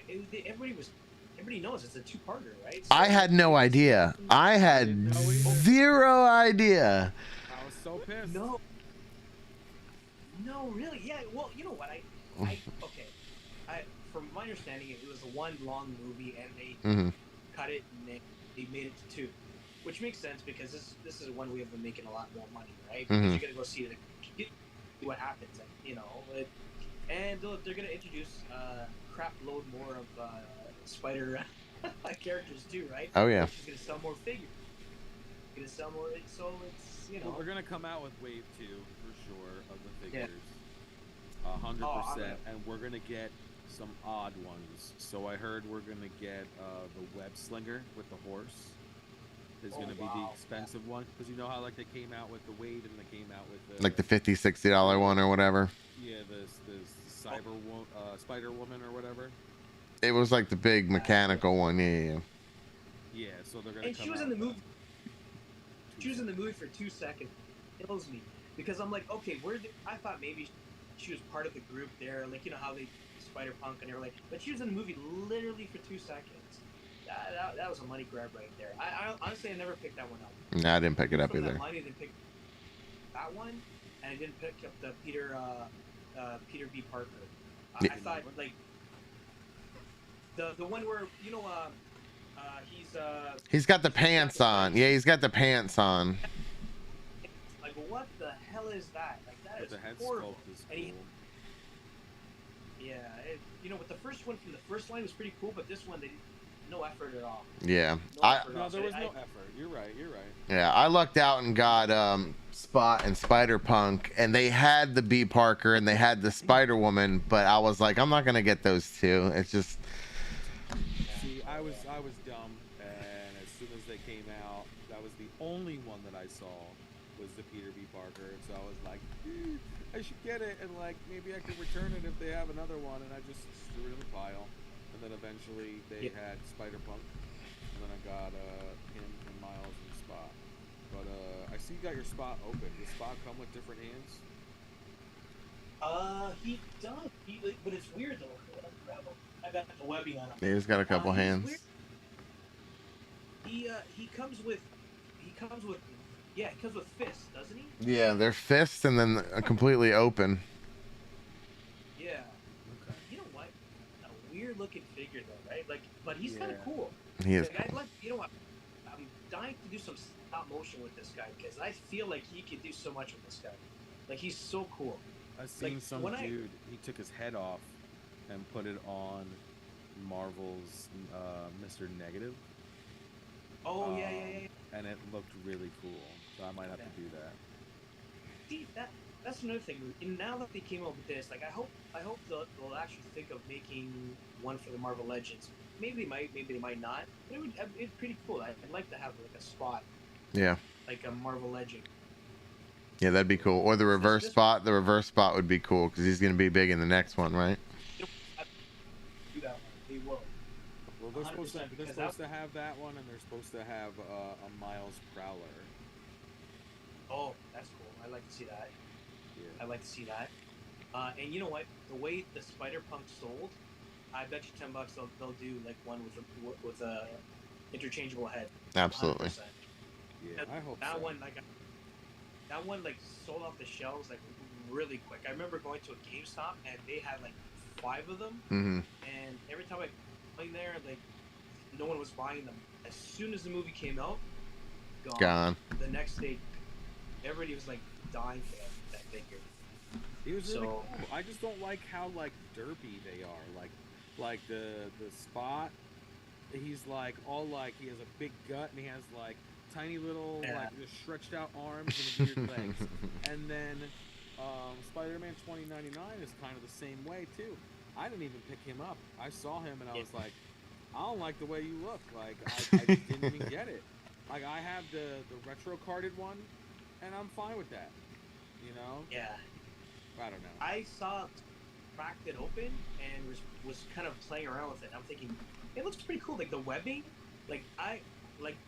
S1: everybody knows it's a two-parter, right? So
S2: I had no idea. I had zero idea.
S3: I was so pissed.
S1: No, really? Yeah. Well, you know what? From my understanding, it was a one long movie, and they cut it and they made it to two, which makes sense because this is one we have been making a lot more money, right? Because you're gonna go see what happens, you know. And they're gonna introduce crap load more of characters too, right?
S2: Oh yeah.
S1: She's gonna sell more figures. Gonna sell more. So it's
S3: Well, they're gonna come out with Wave 2 for sure of the
S1: Yeah.
S3: figures,
S1: Oh,
S3: 100%, and we're gonna get some odd ones. So I heard we're gonna get the web slinger with the horse. Is gonna be the expensive one, because you know how like they came out with the Wade and they came out with the
S2: Like the $50-$60 one or whatever.
S3: yeah the Spider Woman or whatever.
S2: It was like the big mechanical one. Yeah.
S3: Yeah, so they're gonna.
S1: And
S3: come
S1: she was
S3: out
S1: in the
S3: with
S1: movie. She was in the movie for 2 seconds. It kills me because I'm like, okay, I thought maybe she was part of the group there, like you know how they Spider Punk and everything. But she was in the movie literally for 2 seconds. That was a money grab right there. I honestly I never picked that one up.
S2: No, I didn't pick it up
S1: From
S2: either.
S1: that money, they picked that one, and I didn't pick up the Peter B. Parker. I thought like the one where you know
S2: he's got the pants on. Yeah, he's got the pants on.
S1: Like what the hell is that? Like that
S3: but
S1: is
S3: the head
S1: horrible.
S3: sculpt is
S1: And
S3: cool.
S1: Yeah, you know, with the first one from the first line was pretty cool, but this one they didn't, no effort at all.
S2: Yeah.
S3: No, there was no effort. You're right.
S2: Yeah, I lucked out and got Spot and Spider Punk, and they had the B Parker and they had the Spider Woman, but I was like, I'm not gonna get those two. It's just.
S3: See, I was dumb, and as soon as they came out, that was the only one that I saw was the Peter B. Parker, and so I was like, I should get it, and like maybe I could return it if they have another one, and I just threw it in the pile, and then eventually they had Spider Punk, and then I got him and Miles and Spot. But I see you got your Spot open. Does Spot come with different hands?
S1: He does. But it's weird though. I got the webbing on him.
S2: He's got a couple hands.
S1: He comes with fists, doesn't he?
S2: Yeah, they're fists and then completely open.
S1: Yeah. Okay. You know what? A weird looking figure though, right? Like, but he's kind of cool.
S2: He is.
S1: Like, you know what? I'm dying to do some stop motion with this guy because I feel like he could do so much with this guy. Like he's so cool.
S3: I seen some dude. He took his head off and put it on Marvel's Mr. Negative.
S1: Oh yeah.
S3: And it looked really cool. So I might have to do that.
S1: See, that's another thing. And now that they came up with this, like I hope they'll actually think of making one for the Marvel Legends. Maybe they might, maybe they might not. But it's pretty cool. I'd like to have like a Spot.
S2: Yeah.
S1: Like a Marvel Legend.
S2: Yeah, that'd be cool. Or the reverse Spot. The reverse Spot would be cool because he's gonna be big in the next one, right?
S1: Do that one. They will.
S3: Well, they're supposed to have that one, and they're supposed to have a Miles Prowler.
S1: Oh, that's cool. I'd like to see that.
S3: Yeah.
S1: I'd like to see that. And you know what? The way the Spider Punk sold, I bet you $10 they'll do like one with a interchangeable head.
S2: Absolutely.
S1: 100%.
S3: Yeah, I hope
S1: that
S3: so.
S1: one like sold off the shelves like really quick. I remember going to a GameStop and they had like 5 of them, and every time I went there, like no one was buying them. As soon as the movie came out, gone. The next day, everybody was like dying for that figure.
S3: He was really cool. I just don't like how like derpy they are. Like the Spot, he's like all like he has a big gut and he has like tiny little like just stretched out arms and weird legs. And then Spider-Man 2099 is kind of the same way too. I didn't even pick him up. I saw him and I was like, I don't like the way you look. Like I just didn't even get it. Like I have the retro carded one, and I'm fine with that. You know?
S1: Yeah.
S3: I don't know.
S1: I saw cracked it open and was kind of playing around with it. I'm thinking it looks pretty cool. Like the webbing,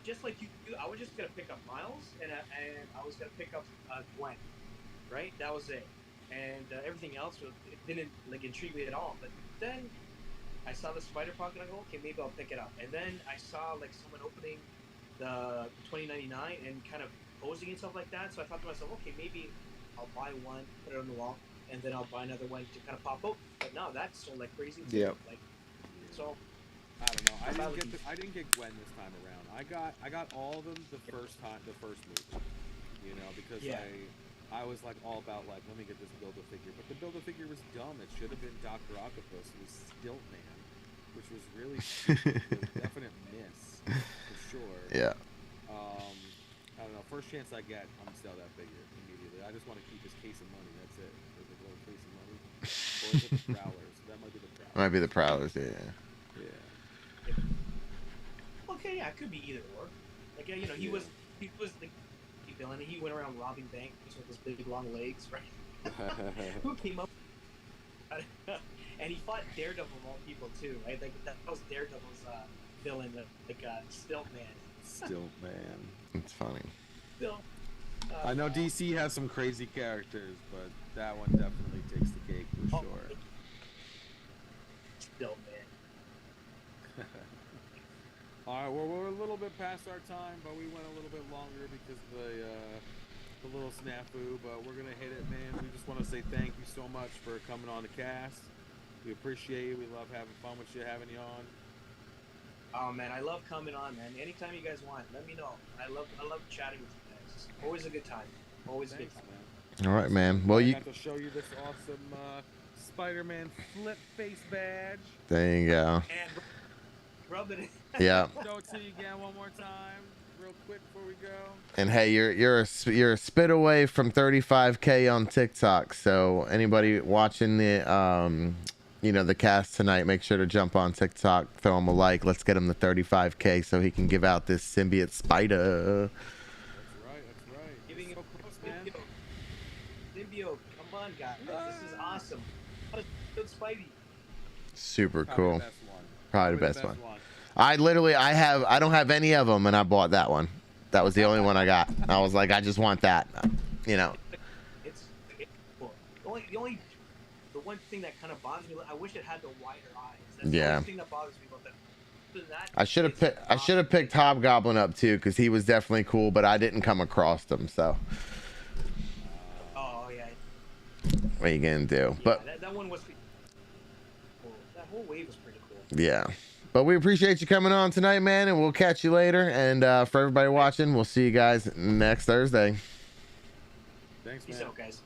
S1: just like you, I was just gonna pick up Miles and I was gonna pick up Gwen, right? That was it. And everything else it didn't like intrigue me at all. But then I saw the Spider Punk and I go, okay, maybe I'll pick it up. And then I saw like someone opening the 2099 and kind of posing and stuff like that. So I thought to myself, okay, maybe I'll buy one, put it on the wall, and then I'll buy another one to kind of pop out. But no, that's sold like crazy too.
S2: Yep.
S1: Like, so
S3: I don't know. I didn't get Gwen this time around. I got all of them the first movie. You know, because I was like all about like let me get this Build-A-Figure, but the Build-A-Figure was dumb. It should have been Dr. Octopus. It was Stilt Man, which was really stupid. It was definite
S2: Yeah.
S3: I don't know. First chance I get, I'm gonna sell that figure immediately. I just want to keep his case of money. That's it. There's a little case of money. Or is it the Prowlers? That might be the Prowlers.
S2: Might be the Prowlers, yeah.
S3: Yeah.
S1: Okay, yeah, it could be either or. Like, yeah, you know, he was the villain. He went around robbing banks with his big long legs, right? Who came up? And he fought Daredevil of all people too, right? Like that was Daredevil's villain, like Stilt Man.
S3: Stilt Man.
S2: It's funny.
S1: Stilt.
S3: I know DC has some crazy characters, but that one definitely takes the cake for sure.
S1: Stilt Man.
S3: All right, well, we're a little bit past our time, but we went a little bit longer because of the little snafu. But we're gonna hit it, man. We just want to say thank you so much for coming on the cast. We appreciate you. We love having fun with you, having you on.
S1: Oh man, I love coming on, man. Anytime you guys want, let me know. I love chatting with you guys. Always a good time. Always a good time.
S3: Man.
S2: All right, man. Well,
S3: I got to show you this awesome Spider-Man flip face badge.
S2: There you go.
S1: And rub it in.
S2: Yeah.
S3: Show it to you again one more time, real quick before we go.
S2: And hey, you're a spit away from 35K on TikTok. So anybody watching the the cast tonight, make sure to jump on TikTok, throw him a like. Let's get him to 35K so he can give out this symbiote spider.
S3: That's right.
S1: Giving
S3: so close, man.
S1: Symbiote, come on, guys. This is awesome. What a good Spidey.
S2: Super
S3: Probably
S2: cool.
S3: the best one.
S2: Probably the best one. I don't have any of them, and I bought that one. That was the only one I got. I was like, I just want that, you know.
S1: It's cool. The one thing that kind of bothers me, I wish it had the wider eyes. That's the only thing that bothers me about that.
S2: I should have picked Hobgoblin up too, because he was definitely cool, but I didn't come across them, so.
S1: Oh yeah.
S2: What are you gonna do?
S1: Yeah,
S2: but
S1: that one was cool. That whole wave was pretty cool.
S2: Yeah. But we appreciate you coming on tonight, man, and we'll catch you later. And for everybody watching, we'll see you guys next Thursday.
S3: Thanks, man.
S1: Peace out, guys.